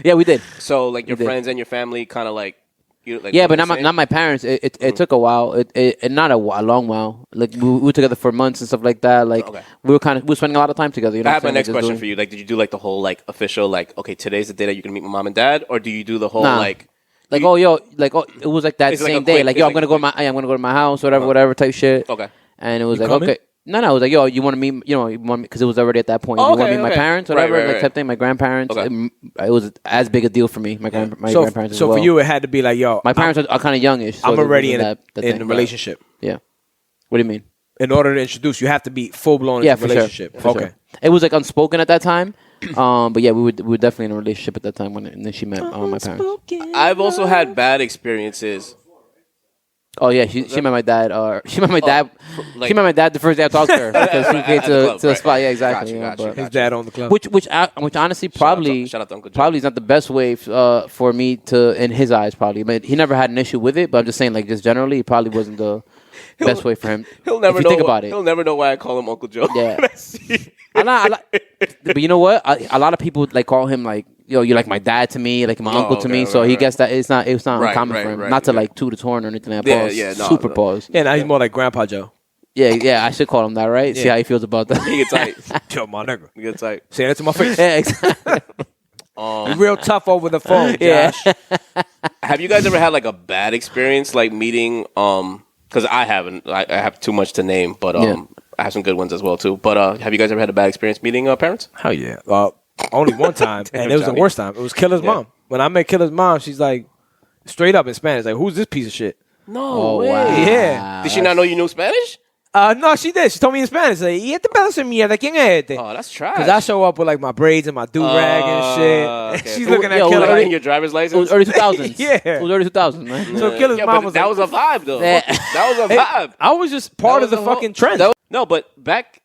S2: Yeah, we did.
S4: So like your
S2: We did.
S4: friends and your family kind of like you like
S2: Yeah, but
S4: the
S2: not
S4: same?
S2: my parents. It took a while. It not a long while. Like we were together for months and stuff like that. Like
S4: Okay.
S2: we were spending a lot of time together. You know
S4: I
S2: what
S4: have
S2: I'm
S4: my
S2: saying?
S4: next question for you. Like, did you do like the whole like official like okay, today's the day that you can meet my mom and dad, or do you do the whole
S2: Nah.
S4: like
S2: Like it was like that
S4: It's like
S2: same
S4: a
S2: day.
S4: quick-
S2: Like
S4: it's
S2: yo,
S4: like
S2: I'm gonna go to my house, whatever type shit.
S4: okay?
S2: And it was like
S3: coming?
S2: okay. No, it was like yo, you want to meet? You know, you want because it was already at that point.
S4: Oh,
S2: you want to
S4: okay,
S2: meet my
S4: okay.
S2: parents,
S4: Right,
S2: whatever,
S4: right,
S2: like
S4: right.
S2: type thing. My grandparents.
S4: Okay.
S2: It was as big a deal for me. My grandparents as
S3: So
S2: well.
S3: for you, it had to be like, yo,
S2: my parents are kind of youngish. So
S3: I'm already
S2: it
S3: in
S2: wasn't that
S3: a
S2: thing.
S3: relationship.
S2: Yeah. What do you mean?
S3: In order to introduce, you have to be full blown
S2: Yeah,
S3: into a
S2: for
S3: relationship.
S2: sure. For
S3: Okay.
S2: sure. It was like unspoken at that time. But yeah, we were definitely in a relationship at that time and then she met my parents.
S4: I've also had bad experiences.
S2: Oh yeah, she met my dad. She met my dad.
S4: like-
S2: She met my dad the first day I talked to her because she came
S4: At the club,
S2: to the
S4: right.
S2: spot. Yeah, exactly.
S4: Gotcha,
S2: you know,
S4: gotcha,
S2: but-
S4: gotcha.
S3: His dad owned the club.
S2: Which honestly probably
S4: shout out to Uncle Joe.
S2: probably is not the best way for me to in his eyes probably. But he never had an issue with it. But I'm just saying like just generally, it probably wasn't the best way for him.
S4: He'll never
S2: if you
S4: know.
S2: think about it.
S4: He'll never know why I call him Uncle Joe.
S2: Yeah. But you know what? A lot of people like call him like, yo, you're like my dad to me, like my uncle to
S4: okay,
S2: me.
S4: right,
S2: so he
S4: right.
S2: gets that it's not
S4: Right,
S2: uncommon
S4: right,
S2: for him.
S4: right,
S2: Not to
S4: yeah.
S2: like toot his horn or anything like that.
S4: Yeah,
S2: Pause.
S4: yeah, no,
S2: Super
S4: no.
S2: pause.
S3: Yeah, now he's more like Grandpa Joe.
S2: Yeah, I should call him that, right? See
S3: Yeah.
S2: how he feels about that.
S4: He gets tight.
S3: Yo, my nigga.
S4: He gets tight.
S3: Say that to my face.
S2: Yeah, exactly.
S3: You're real tough over the phone,
S2: Yeah.
S3: Josh.
S4: Have you guys ever had like a bad experience like meeting? Because I haven't. I have too much to name, but
S2: Yeah.
S4: I have some good ones as well too. But have you guys ever had a bad experience meeting parents?
S3: Hell yeah. Only one time, and it was
S4: Johnny.
S3: the worst time. It was Killer's mom. When I met Killer's mom, she's like, straight up in Spanish, like, who's this piece of shit?
S4: No
S2: Oh
S4: way.
S2: wow.
S3: Yeah.
S4: Did she not know you knew Spanish?
S3: No, she did. She told me in Spanish, like, y este pedazo de mierda, ¿quién es este?
S4: Oh, that's trash.
S3: Because I show up with like my braids and my do-rag and shit.
S4: okay.
S3: She's looking at
S2: Yo,
S3: Killer.
S2: like,
S4: in your driver's
S2: It was
S4: license.
S2: early 2000s.
S3: Yeah.
S2: It was early 2000s, man.
S3: So Killer's
S4: Yeah,
S3: mom
S4: but
S3: was
S4: that
S3: like,
S4: was a vibe though.
S2: Yeah.
S4: That was a vibe.
S3: I was just part
S4: That
S3: of the
S4: was a whole-
S3: fucking trend.
S4: that was- no, but back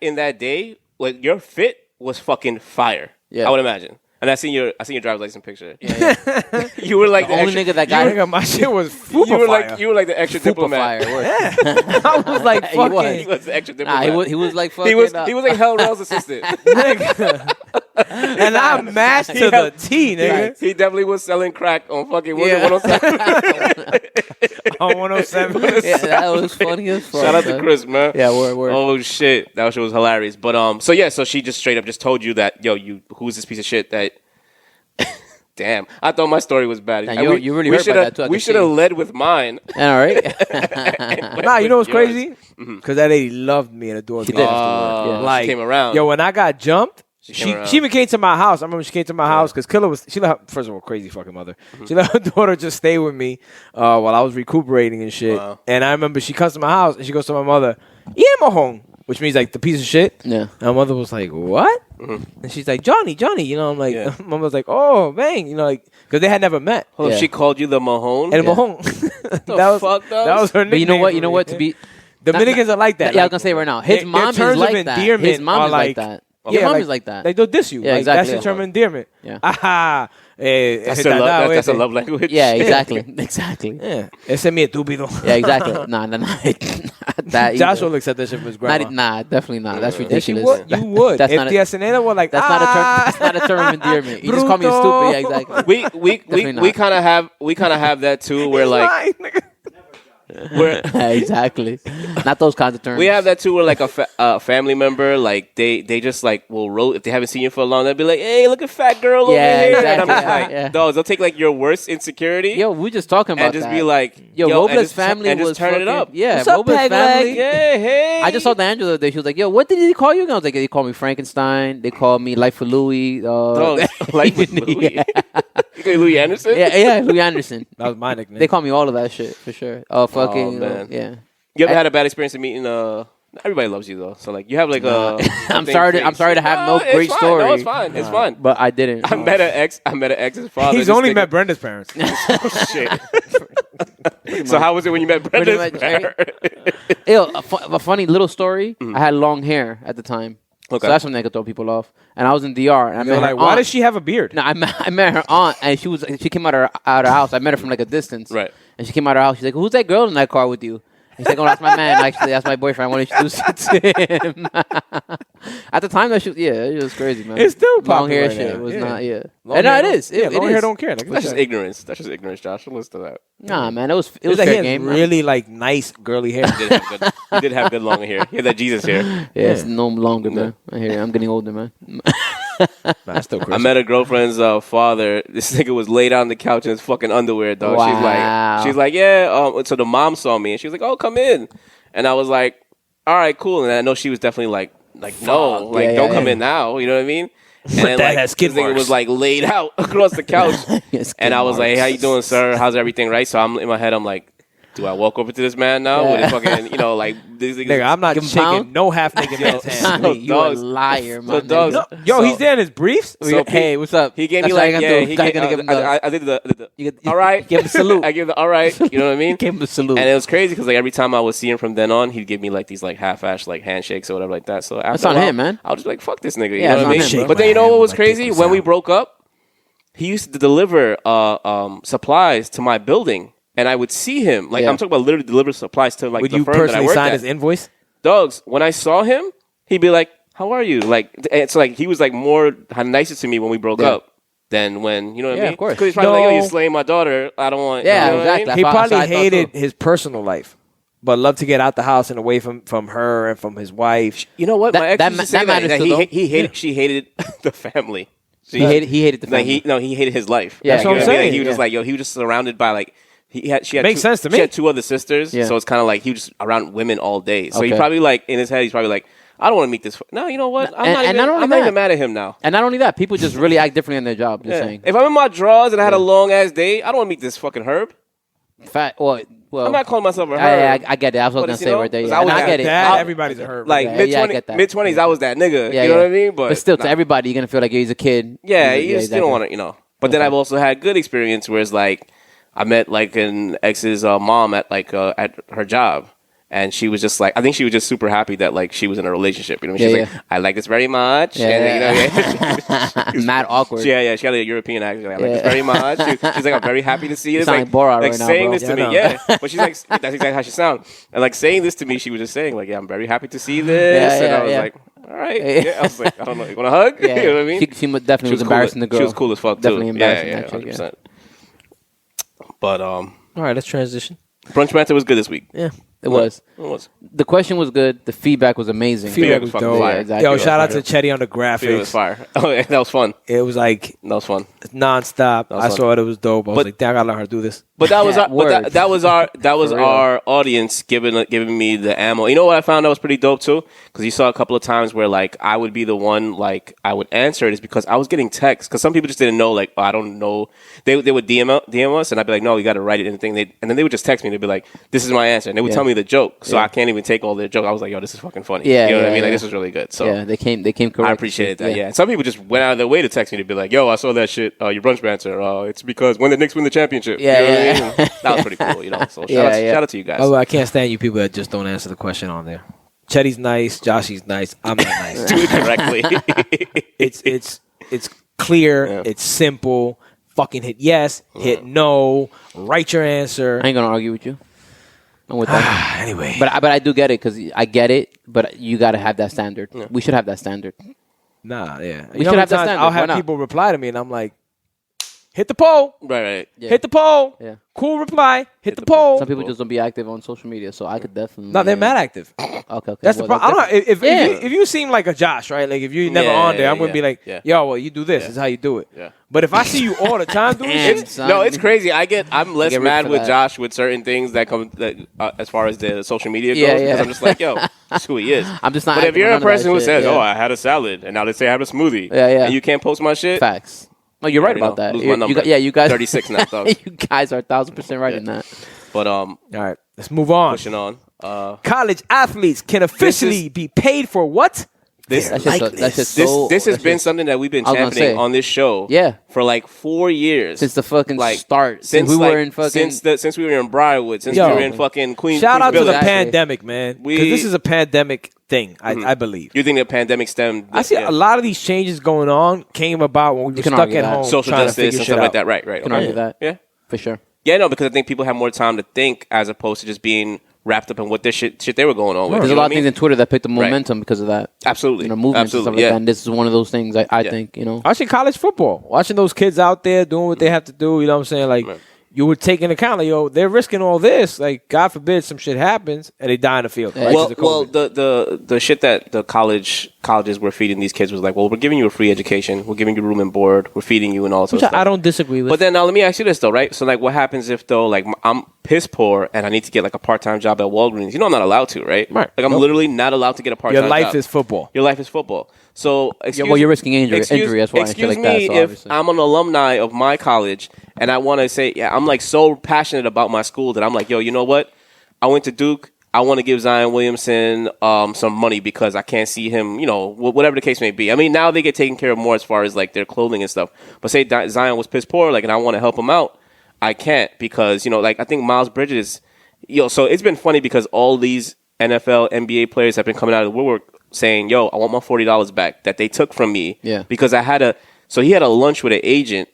S4: in that day, like your fit was fucking fire.
S2: Yeah.
S4: I would imagine. And I seen your driver's license picture. You were like
S2: The only nigga that got
S3: Nigga, my shit was fupa
S4: you were
S3: fire.
S4: like you were like the extra
S2: Fupa
S4: diplomat.
S2: fire. Word.
S3: I was like
S2: He was.
S3: fucking.
S4: He was the extra
S2: Nah,
S4: diplomat.
S2: he was like fucking.
S4: He was like Hell Rail's assistant.
S3: And I matched to the T, nigga.
S4: He definitely was selling crack on fucking was
S2: Yeah.
S4: it 107?
S3: On 107.
S2: Yeah, that was funny as fuck.
S4: Shout out to
S2: son.
S4: Chris, man.
S2: Yeah, word.
S4: Oh shit, that shit was hilarious. But so she just straight up just told you that, yo, who's this piece of shit that Damn, I thought my story was bad.
S2: Damn, you really hurt by that, too. I
S4: We
S2: can
S4: should
S2: see.
S4: have led with mine.
S2: All right.
S3: Nah, you know what's
S4: Yours.
S3: crazy? Because that lady loved me and adored
S2: She
S3: me
S2: did.
S3: afterward.
S2: Yeah.
S3: Like,
S4: She came around.
S3: Yo, when I got jumped,
S4: came
S3: she
S4: around.
S3: even came to my house. I remember she came to my house because Killer was. She let her, first of all, crazy fucking mother. She let her daughter just stay with me while I was recuperating and shit.
S4: Wow.
S3: And I remember she comes to my house and she goes to my mother, "Yeah, mahong," which means like the piece of shit.
S2: Yeah.
S3: And my mother was like, "What?" And she's like, "Johnny, Johnny." You know, I'm like,
S4: Yeah.
S3: my mother's like, "Oh, bang," you know, like because they had never met.
S4: Hold on,
S2: Yeah.
S4: she called you the Mahone?
S3: And mahong, that
S4: fuck, dog?
S3: was her nickname.
S2: But you know what? You
S3: for
S2: know
S3: me.
S2: what? To be
S3: Dominicans are like that.
S2: Yeah, I was
S3: Like,
S2: gonna say right now. His
S3: their
S2: mom is
S3: terms of
S2: like that.
S3: endearment
S2: His mom
S3: are
S2: is like
S3: like-
S2: that.
S3: Yeah,
S2: Your mom
S3: like,
S2: is like that.
S3: Like they'll diss you.
S2: Yeah,
S3: Like,
S2: exactly.
S3: That's your term of endearment.
S2: Yeah.
S3: Ajá.
S4: That's a love, that's a love language.
S2: Yeah, exactly. Exactly.
S3: Yeah. Ese es mi estúpido.
S2: Yeah, exactly. Nah, not that either.
S3: Joshua looks at this shit from his grandma.
S2: Nah, definitely not. That's
S3: Yes, you
S2: ridiculous.
S3: would. You would.
S2: That's
S3: if
S2: not a-
S3: the Aseneda were like,
S2: That's not a term. That's not a term of endearment. You just call me a
S3: Bruto.
S2: stupid. Yeah, exactly.
S4: We
S2: Definitely
S4: kind of have that too, where like where
S2: Yeah, exactly. Not those kinds of terms.
S4: we have that too, where like a family member, like they just like will roll if they haven't seen you for a long, they'll be like, hey, look at fat girl over
S2: Yeah,
S4: here,
S2: exactly.
S4: and I'm just
S2: Yeah,
S4: like,
S2: yeah.
S4: dogs, they'll take like your worst insecurity,
S2: Yo, we just talking about
S4: and just
S2: that.
S4: be like,
S2: Yo,
S4: and
S2: Robles
S4: just-
S2: family
S4: and
S2: was
S4: just turn it
S2: fucking-
S4: up.
S2: Yeah,
S3: What's up,
S2: Robles
S3: Peg
S2: family.
S3: Leg?
S4: Yeah, hey.
S2: I just saw the Angela the other day. She was like, "Yo, what did he call you?" And I was like, "They call me Frankenstein. They call me Life for Louis."
S4: Dogs, like with Louis.
S2: yeah,
S4: You call Louis Anderson?
S2: yeah, Louis Anderson.
S3: That was my nickname.
S2: They call me all of that shit for sure. Fucking
S4: man.
S2: yeah.
S4: You ever had a bad experience in meeting? Everybody loves you though, so like you have like a.
S2: I'm sorry to have no
S4: it's
S2: great
S4: fine.
S2: story.
S4: No, it's fine. It's fine.
S2: But I didn't.
S4: I met an ex's father.
S3: He's
S4: This
S3: only
S4: nigga-
S3: met Brenda's parents.
S4: Shit. So how was it when you met Brenda's
S2: much,
S4: parents?
S2: Yo, a funny little story. I had long hair at the time,
S4: Okay.
S2: so that's when they could throw people off. And I was in DR, and I
S3: They're
S2: met her
S3: like, why
S2: aunt.
S3: does she have a beard?
S2: No, I met her aunt, and she came out of her house. I met her from like a distance,
S4: Right.
S2: And she came out of her house. She's like, "Who's that girl in that car with you?" He's like, "Oh, that's my man. Actually, that's my boyfriend. I want to introduce you to him." At the time, it was crazy, man.
S3: It's still
S2: long hair
S3: popular
S2: shit.
S3: now.
S2: was
S3: Yeah.
S2: not, yeah.
S3: Long
S2: And no,
S3: hair
S2: it
S3: don't-
S2: is.
S3: Yeah,
S2: It
S3: long
S2: is.
S3: hair don't care. Like,
S4: That's just ignorance. That's just ignorance, Josh. Don't listen to that.
S2: Nah, man, it was
S3: It was
S2: fair
S3: like he had
S2: game. man.
S3: really like nice girly hair.
S4: You did have good long hair. You had that Jesus hair.
S2: Yeah, it's no longer, man. I hear it. I'm getting older, man.
S3: Nah, that's still crazy.
S4: I met a girlfriend's father. This nigga was laid on the couch in his fucking underwear, dog.
S2: Wow.
S4: She's like, yeah. So the mom saw me and she was like, oh, come in. And I was like, all right, cool. And I know she was definitely like no, like
S2: Yeah,
S4: don't
S2: yeah,
S4: come
S2: yeah.
S4: in now. You know what I mean? And
S3: That
S4: then,
S3: has skid
S4: this nigga
S3: marks.
S4: was like laid out across the couch.
S2: Yes,
S4: And I was like, hey,
S2: marks.
S4: how you doing, sir? How's everything, right? So I'm in my head, I'm like, do I walk over to this man now?
S2: Yeah.
S4: With his fucking, like, this
S3: Nigga, I'm not
S2: Give him
S3: shaking
S2: pound?
S3: no half naked man's hand.
S2: Yo, you a
S4: dogs.
S2: liar, man.
S4: So dogs.
S3: Yo,
S4: So-
S3: he's there in his briefs.
S4: So
S2: Hey, what's up?
S4: He gave me
S2: That's what I
S4: like,
S2: gotta
S4: yeah,
S2: do.
S4: he
S2: I
S4: gave,
S2: gotta give him the.
S4: I did the
S2: You
S4: all right.
S2: Give him a salute.
S4: I give the all right. You know what I mean?
S2: Give him a salute.
S4: And it was crazy because like every time I would see him from then on, he'd give me like these like half-ass like handshakes or whatever like that. So after
S2: That's
S4: a
S2: on
S4: while,
S2: him, man.
S4: I was just like, fuck this nigga. You
S2: Yeah,
S4: know what I mean?
S2: it's on him, bro.
S4: But then you know what was
S3: Like
S4: crazy?
S3: people
S4: When we
S3: sound.
S4: broke up, he used to deliver supplies to my building. And I would see him. Like
S2: Yeah.
S4: I'm talking about literally deliver supplies to like
S3: Would
S4: the
S3: you
S4: firm that I
S3: personally
S4: worked
S3: sign
S4: at.
S3: his invoice?
S4: Dogs, when I saw him, he'd be like, how are you? Like, it's like he was like more nicer to me when we broke
S2: Yeah.
S4: up than when, you know what I
S2: Yeah,
S4: mean?
S2: of course.
S4: Because he's probably like,
S3: No.
S4: oh, you're slaying my daughter. I don't want,
S2: Yeah,
S4: you know what I mean?
S2: exactly.
S3: He
S2: I
S3: probably
S2: thought so.
S3: hated his personal life, but loved to get out the house and away from her and from his wife.
S4: You know what?
S2: That-
S4: My ex
S2: that
S4: used
S2: ma-
S4: to say
S2: that matters
S4: that
S2: too, though.
S4: he hated, she hated the family.
S2: He hated the family.
S4: Like, he hated his life.
S2: Yeah,
S3: That's
S4: You
S3: what
S4: know
S3: I'm
S4: I mean? Like,
S3: saying.
S4: he was just
S2: Yeah.
S4: like, he was just surrounded by like, she had
S3: Makes sense to me.
S4: She had two other sisters,
S2: Yeah.
S4: so it's kind of like he was just around women all day. So he
S2: Okay.
S4: probably like in his head, he's probably like, I don't want to meet this. No, you know what? I'm
S2: And-
S4: not
S2: and
S4: even.
S2: not only
S4: I'm not
S2: that-
S4: even mad at him now.
S2: And not only that, people just really act differently in their job. Just
S4: Yeah.
S2: saying.
S4: If I'm in my drawers and I had a long ass day, I don't want to meet this fucking Herb.
S2: Well,
S4: I'm not calling myself a Herb.
S2: I get it. I was
S4: But
S2: gonna
S4: it's,
S2: say
S4: you know,
S2: right there.
S4: 'cause
S2: Yeah.
S4: I
S2: And
S4: was
S2: I
S4: at
S2: get it.
S3: Dad,
S2: I'll-
S3: everybody's a herb.
S4: Like
S2: Yeah, yeah, I get that.
S4: mid 20s, I was that nigga.
S2: Yeah,
S4: you know
S2: yeah.
S4: what I mean? But
S2: still,
S4: nah.
S2: to everybody, you're gonna feel like he's a kid.
S4: Yeah,
S2: He's-
S4: you still don't want to, you know. But then
S2: Okay.
S4: I've also had good experience where it's like I met like an ex's mom at like at her job. And she was just like, I think she was just super happy that like she was in a relationship. You know, she's
S2: Yeah,
S4: like, I like this very much.
S2: Yeah,
S4: and you know,
S2: yeah. Mad awkward.
S4: yeah, she had a European accent. I like this
S2: Yeah.
S4: very much. She's like, I'm very happy to see you.
S2: You
S4: It's
S2: sound
S4: like,
S2: like Borat
S4: like
S2: right now,
S4: saying
S2: bro.
S4: this
S3: Yeah,
S4: to
S3: I
S4: me,
S3: know.
S4: yeah. But she's like, that's exactly how she sounds. And like saying this to me, she was just saying like, yeah, I'm very happy to see this.
S2: Yeah,
S4: and I
S2: yeah,
S4: was
S2: yeah.
S4: like, all right. Yeah. I was like, I don't know, you want a hug?
S2: Yeah.
S4: You know what I mean?
S2: She definitely was
S4: cool
S2: embarrassing
S4: as-
S2: the girl.
S4: She was cool as fuck
S2: Definitely
S4: too.
S2: embarrassing
S4: Yeah,
S2: that chick, yeah.
S4: 100%. But
S3: All right, let's transition.
S4: Brunch Banter was good this week.
S3: Yeah.
S2: It was.
S4: It was.
S2: The question was good. The feedback was amazing.
S3: Feedback
S4: was
S3: was
S4: fucking
S3: dope.
S4: fire.
S2: Exactly.
S3: Yo, shout out
S2: Yeah.
S3: to Chetty on the
S4: It was
S3: graphics.
S4: fire. Oh, yeah, that was fun.
S3: It was like
S4: That was fun.
S3: nonstop.
S4: was
S3: I
S4: fun.
S3: saw it. It was dope. I was
S4: But-
S3: like, damn, I gotta learn how to do this.
S4: But that was
S2: Yeah,
S4: our, but
S2: word.
S4: that was
S2: For real.
S4: our audience giving me the ammo. You know what I found that was pretty dope too? Because you saw a couple of times where like I would be the one like I would answer it is because I was getting texts because some people just didn't know like I don't know they would DM us and I'd be like no you got to write it in the thing and then they would just text me and they'd be like this is my answer and they would
S2: Yeah.
S4: tell me the joke so
S2: Yeah.
S4: I can't even take all their joke. I was like yo this is fucking funny.
S2: Yeah,
S4: you know what I
S2: yeah,
S4: mean like
S2: yeah.
S4: this was really good. So
S2: Yeah, they came correct.
S4: I appreciated that. Yeah. Some people just went out of their way to text me to be like, "Yo, I saw that shit. Your brunch banter. It's because when the Knicks win the championship."
S2: Yeah,
S4: you know
S2: yeah.
S4: what I mean? That was pretty cool. You know. So
S2: Yeah,
S4: shout out to you guys.
S3: Oh, I can't stand you people that just don't answer the question on there. Chetty's nice. Joshy's nice. I'm not nice.
S4: Do it correctly.
S3: it's clear.
S4: Yeah.
S3: It's simple. Fucking hit yes. Hit no. Write your answer.
S2: I ain't gonna argue with you. I'm with that.
S3: Anyway,
S2: But I do get it because I get it. But you got to have that standard. We should have that standard.
S3: nah, yeah.
S2: We
S3: You know
S2: should
S3: how
S2: have that
S3: many times
S2: standard.
S3: I'll
S2: Why
S3: have
S2: not?
S3: people reply to me, and I'm like, hit the poll.
S4: right.
S2: Yeah.
S3: Hit the poll.
S2: Yeah.
S3: Cool reply. Hit the poll.
S2: Some people just don't be active on social media, so I could definitely.
S3: No, they're mad active.
S2: Okay.
S3: That's the
S2: Well,
S3: problem. I don't know,
S2: Yeah.
S3: if you seem like a Josh, right? Like if you're never
S4: Yeah,
S3: on there, I'm gonna
S4: yeah,
S3: be like,
S4: yeah.
S3: yo, well, you do this. This is how you do it.
S4: Yeah.
S3: But if I see you all the time doing
S2: Damn,
S3: shit,
S2: son.
S4: No, it's crazy. I'm less
S2: get ripped
S4: mad
S2: for
S4: with
S2: that.
S4: Josh with certain things that come as far as the social media goes.
S2: Yeah,
S4: Because
S2: yeah.
S4: I'm just like, yo, that's who he is.
S2: I'm just not
S4: But if
S2: active
S4: you're
S2: on
S4: a
S2: none of
S4: person
S2: that
S4: who
S2: shit,
S4: says,
S2: yeah.
S4: "Oh, I had a salad," and now they say I had a smoothie,
S2: Yeah, yeah.
S4: and you can't post my shit,
S2: Facts. No, you're right
S4: already
S2: about
S4: know.
S2: that.
S4: Lose
S2: You-
S4: my
S2: you
S4: number.
S2: gu- yeah, you guys.
S4: 36 now, dog.
S2: You guys are 1,000% right in that.
S4: But
S3: all right, let's move on.
S4: pushing on.
S3: College athletes can officially be paid for what?
S4: This
S2: That's just
S3: Likeness.
S2: that's just
S4: this
S2: so.
S4: this has
S2: that's
S4: been
S2: just-
S4: something that we've been
S2: I was gonna
S4: championing
S2: say.
S4: on this show,
S2: Yeah.
S4: for like 4 years
S2: Since the fucking
S4: like
S2: start. Since we
S4: like,
S2: were in fucking.
S4: since we were in Briarwood, since
S3: Yo.
S4: we were in fucking Queens.
S3: Shout out to the
S2: Exactly.
S3: pandemic, man. Because
S4: We-
S3: this is a pandemic thing, I believe.
S4: You think the pandemic stemmed?
S3: I see
S4: yeah.
S3: a lot of these changes going on came about when we were
S2: can
S3: stuck
S2: argue
S3: at
S2: that.
S3: home
S4: social
S3: trying to
S4: justice
S3: figure
S4: and
S3: shit
S4: stuff like
S3: out.
S4: that. Right.
S2: Can
S4: okay.
S2: argue that.
S4: Yeah.
S2: For sure.
S4: Yeah, no, because I think people have more time to think as opposed to just being wrapped up in what their shit they were going on with.
S2: There's
S4: You
S2: a
S4: know
S2: lot
S4: what
S2: of
S4: I
S2: things
S4: mean?
S2: in Twitter that picked the
S4: Right.
S2: momentum because of that.
S4: Absolutely.
S2: Movements and stuff
S4: Absolutely.
S2: like
S4: Yeah.
S2: that. And this is one of those things I
S4: Yeah.
S2: think,
S3: Watching college football, watching those kids out there doing what they have to do, you know what I'm saying? Like,
S4: Right.
S3: you would take into account, like, yo, they're risking all this. Like, God forbid some shit happens and they die in the field.
S2: Yeah.
S3: Right?
S4: Well,
S3: 'Cause of
S4: well,
S3: COVID.
S4: the shit that the colleges were feeding these kids was like, well, we're giving you a free education, we're giving you room and board, we're feeding you and all
S3: Which
S4: sorts of stuff.
S3: I don't disagree with.
S4: But then now let me ask you this though, right? So like, what happens if though, like, I'm piss poor and I need to get like a part-time job at Walgreens? You know, I'm not allowed to, right?
S3: Right.
S4: Like, I'm
S3: Nope.
S4: literally not allowed to get a part-time.
S3: Your life
S4: job.
S3: is football.
S4: Your life is football. So,
S2: well, you're risking injury. That's why. and shit
S4: Excuse
S2: like
S4: me
S2: that, so
S4: if
S2: obviously.
S4: I'm an alumni of my college and I want to say, yeah, I'm like so passionate about my school that I'm like, yo, you know what? I went to Duke. I want to give Zion Williamson some money because I can't see him, you know, whatever the case may be. I mean, now they get taken care of more as far as like their clothing and stuff. But say Zion was piss poor, like, and I want to help him out, I can't because, you know, like I think Miles Bridges, so it's been funny because all these NFL, NBA players have been coming out of the woodwork saying, yo, I want my $40 back that they took from me.
S2: Yeah.
S4: Because so he had a lunch with an agent.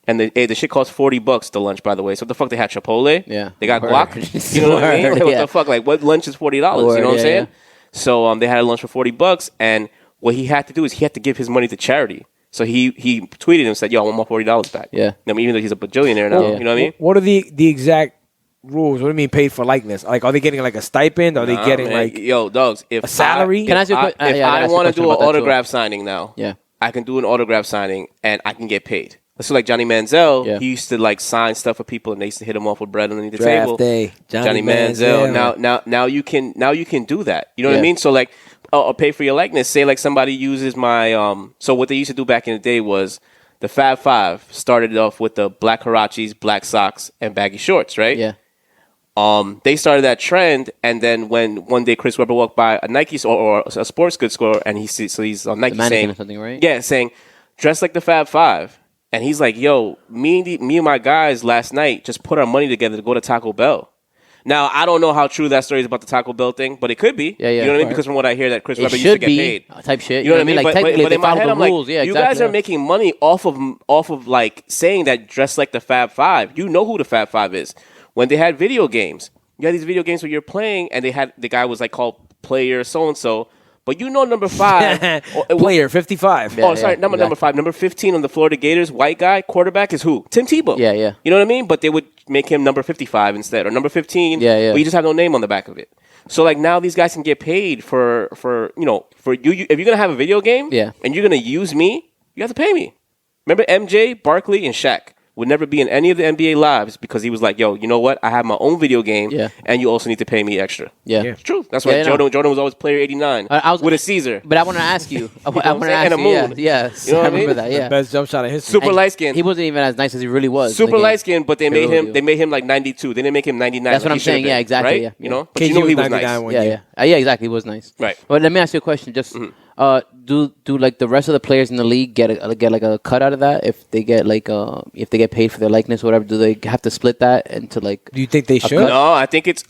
S4: And the shit costs $40 to lunch, by the way. So what the fuck they had Chipotle?
S2: Yeah.
S4: They got
S2: Word.
S4: guac. You know what I mean?
S2: Word,
S4: Like, what
S2: yeah.
S4: the fuck? Like, what lunch is $40? You know
S2: Word,
S4: what I'm
S2: yeah,
S4: saying?
S2: yeah.
S4: So they had a lunch for $40, and what he had to do is he had to give his money to charity. So he tweeted and said, "Yo, I want my $40 back."
S2: Yeah.
S4: I mean, even though he's a bajillionaire now,
S2: Yeah.
S4: you know what I mean?
S3: What are the exact rules? What do you mean paid for likeness? Like, are they getting like a stipend? Are they
S4: Nah,
S3: getting
S4: man.
S3: like
S4: yo, dogs? If
S3: a salary?
S2: Can I ask you a que-
S4: if
S2: yeah, I
S4: I
S2: asked you a
S4: want to
S2: question
S4: do an
S2: about that too.
S4: autograph signing now,
S2: Yeah.
S4: I can do an autograph signing and I can get paid. So like Johnny Manziel,
S2: Yeah.
S4: he used to like sign stuff for people and they used to hit him off with bread underneath the
S3: draft
S4: table.
S3: day?
S4: Johnny Manziel. Now you can do that. You know what I
S2: Yeah.
S4: mean? So like, I'll pay for your likeness. Say like somebody uses my So what they used to do back in the day was the Fab Five started off with the black Huaraches, black socks, and baggy shorts, right?
S2: Yeah.
S4: They started that trend, and then when one day Chris Webber walked by a Nike store or a sports goods store, and he's on Nike
S2: The mannequin
S4: saying
S2: or something, right?
S4: yeah, saying dress like the Fab Five. And he's like, yo, me and my guys last night just put our money together to go to Taco Bell. Now, I don't know how true that story is about the Taco Bell thing, but it could be.
S2: Yeah, yeah,
S4: You know what I mean?
S2: right.
S4: Because from what I hear, that Chris
S2: It
S4: Webber used to
S2: should
S4: get
S2: be
S4: paid.
S2: type shit.
S4: You know what I mean?
S2: Like, technically,
S4: but
S2: they
S4: in my
S2: follow
S4: head,
S2: the
S4: I'm like,
S2: rules. Yeah,
S4: you
S2: exactly.
S4: guys are making money off of like saying that dress like the Fab Five. You know who the Fab Five is. When they had video games, you had these video games where you're playing, and the guy was like called player so and so. But number 5
S3: player 55.
S4: Sorry, number
S2: exactly.
S4: 5, number 15 on the Florida Gators, white guy quarterback is who? Tim Tebow.
S2: Yeah, yeah.
S4: You know what I mean? But they would make him number 55 instead, or number 15.
S2: Yeah.
S4: But you just have no name on the back of it. So like now these guys can get paid for you if you're gonna have a video game, and you're gonna use me, you have to pay me. Remember MJ, Barkley, and Shaq would never be in any of the NBA lives because he was like, yo, you know what? I have my own video game, and you also need to pay me extra.
S2: Yeah.
S4: It's true. That's why Jordan was always player 89 with a Caesar.
S2: But I want to ask you. I want to ask
S4: and a
S2: you.
S4: moon.
S2: Yeah.
S4: You know what I mean?
S2: remember that. Yeah.
S3: Best jump shot in history.
S4: Super light skin.
S2: He wasn't even as nice as he really was.
S4: Super light skin, but they made
S2: Really
S4: him like 92. They didn't make him 99.
S2: That's what
S4: like
S2: I'm
S4: he should've
S2: saying.
S4: been,
S2: Yeah, exactly.
S4: Right?
S2: Yeah.
S4: You know, but
S3: KG
S4: you know he was
S3: 99
S4: nice.
S3: one
S2: Yeah,
S3: year.
S2: yeah, exactly. He was nice.
S4: Right.
S2: But let me ask you a question. Just do like the rest of the players in the league get like a cut out of that if they get like if they get paid for their likeness or whatever? Do they have to split that into like?
S3: Do you think they should?
S4: No, I think it's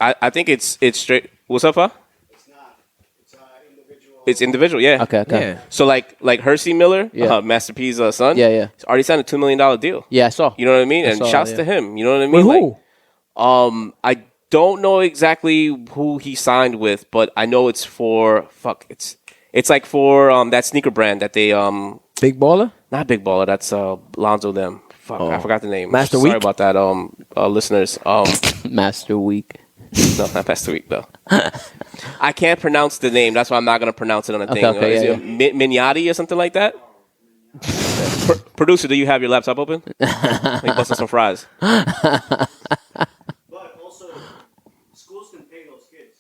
S4: straight. What's up, huh?
S5: It's not. It's individual.
S4: It's individual. Yeah.
S2: Okay.
S3: Yeah.
S4: So like Hersey Miller,
S2: Yeah.
S4: Master P's son.
S2: Yeah.
S4: He's already signed a $2 million deal.
S2: Yeah, I saw.
S4: You know what I mean?
S2: I
S4: And
S2: saw,
S4: shouts
S2: yeah.
S4: to him. You know what I
S3: With
S4: mean?
S3: who?
S4: I don't know exactly who he signed with, but I know it's for It's like for that sneaker brand that they
S3: Big baller?
S4: not Big Baller. That's Lonzo them. Fuck, I forgot the name.
S3: Master
S4: Sorry
S3: Week?
S4: about that, listeners.
S2: Master Week.
S4: No, not Master Week though. I can't pronounce the name. That's why I'm not gonna pronounce it on the thing.
S2: okay,
S4: Is
S2: yeah,
S4: it Mignati or something like that? Producer, do you have your laptop open? Let me bust some fries.
S5: But also, schools can pay those kids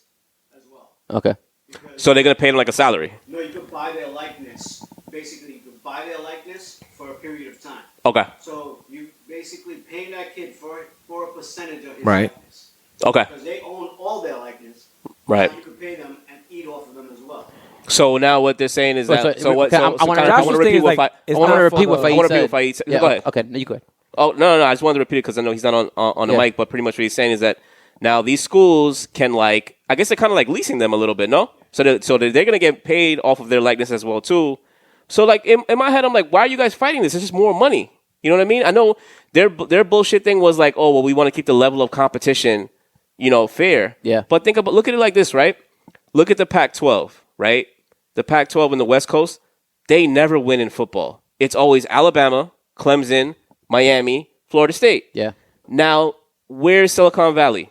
S5: as well.
S2: Okay.
S5: Because,
S4: So they're gonna pay them like a salary.
S5: no, you could buy their likeness. Basically, you could buy their likeness for a period of time.
S4: Okay.
S5: So you basically pay that kid for a percentage of his
S3: Right.
S5: likeness.
S4: Okay.
S5: Because they own all their likeness.
S4: Right.
S5: Now you could pay them and eat off of them as well.
S4: So now what they're saying is that.
S2: Wait,
S4: So what?
S2: okay, I
S4: So
S2: wanna-
S4: kind of- I
S3: Josh's
S4: want to
S3: thing
S4: repeat
S3: is
S4: what
S3: like,
S4: I
S3: it's
S2: want to
S3: not
S2: repeat
S3: for
S2: what
S3: the-
S2: Fahid
S4: I wanna
S2: said.
S4: repeat what Fahid said.
S2: Yeah,
S4: Go ahead.
S2: Okay, no, you go ahead.
S4: Oh no, I just wanted to repeat it because I know he's not on the
S2: Yeah.
S4: mic. But pretty much what he's saying is that now these schools can I guess they're kind of like leasing them a little bit, no? So they're gonna get paid off of their likeness as well too. So like in my head, I'm like, why are you guys fighting this? It's just more money. You know what I mean? I know their bullshit thing was like, oh well, we want to keep the level of competition, fair.
S2: Yeah.
S4: But look at it like this, right? Look at the Pac-12, right? The Pac-12 in the West Coast, they never win in football. It's always Alabama, Clemson, Miami, Florida State.
S2: Yeah.
S4: Now, where's Silicon Valley?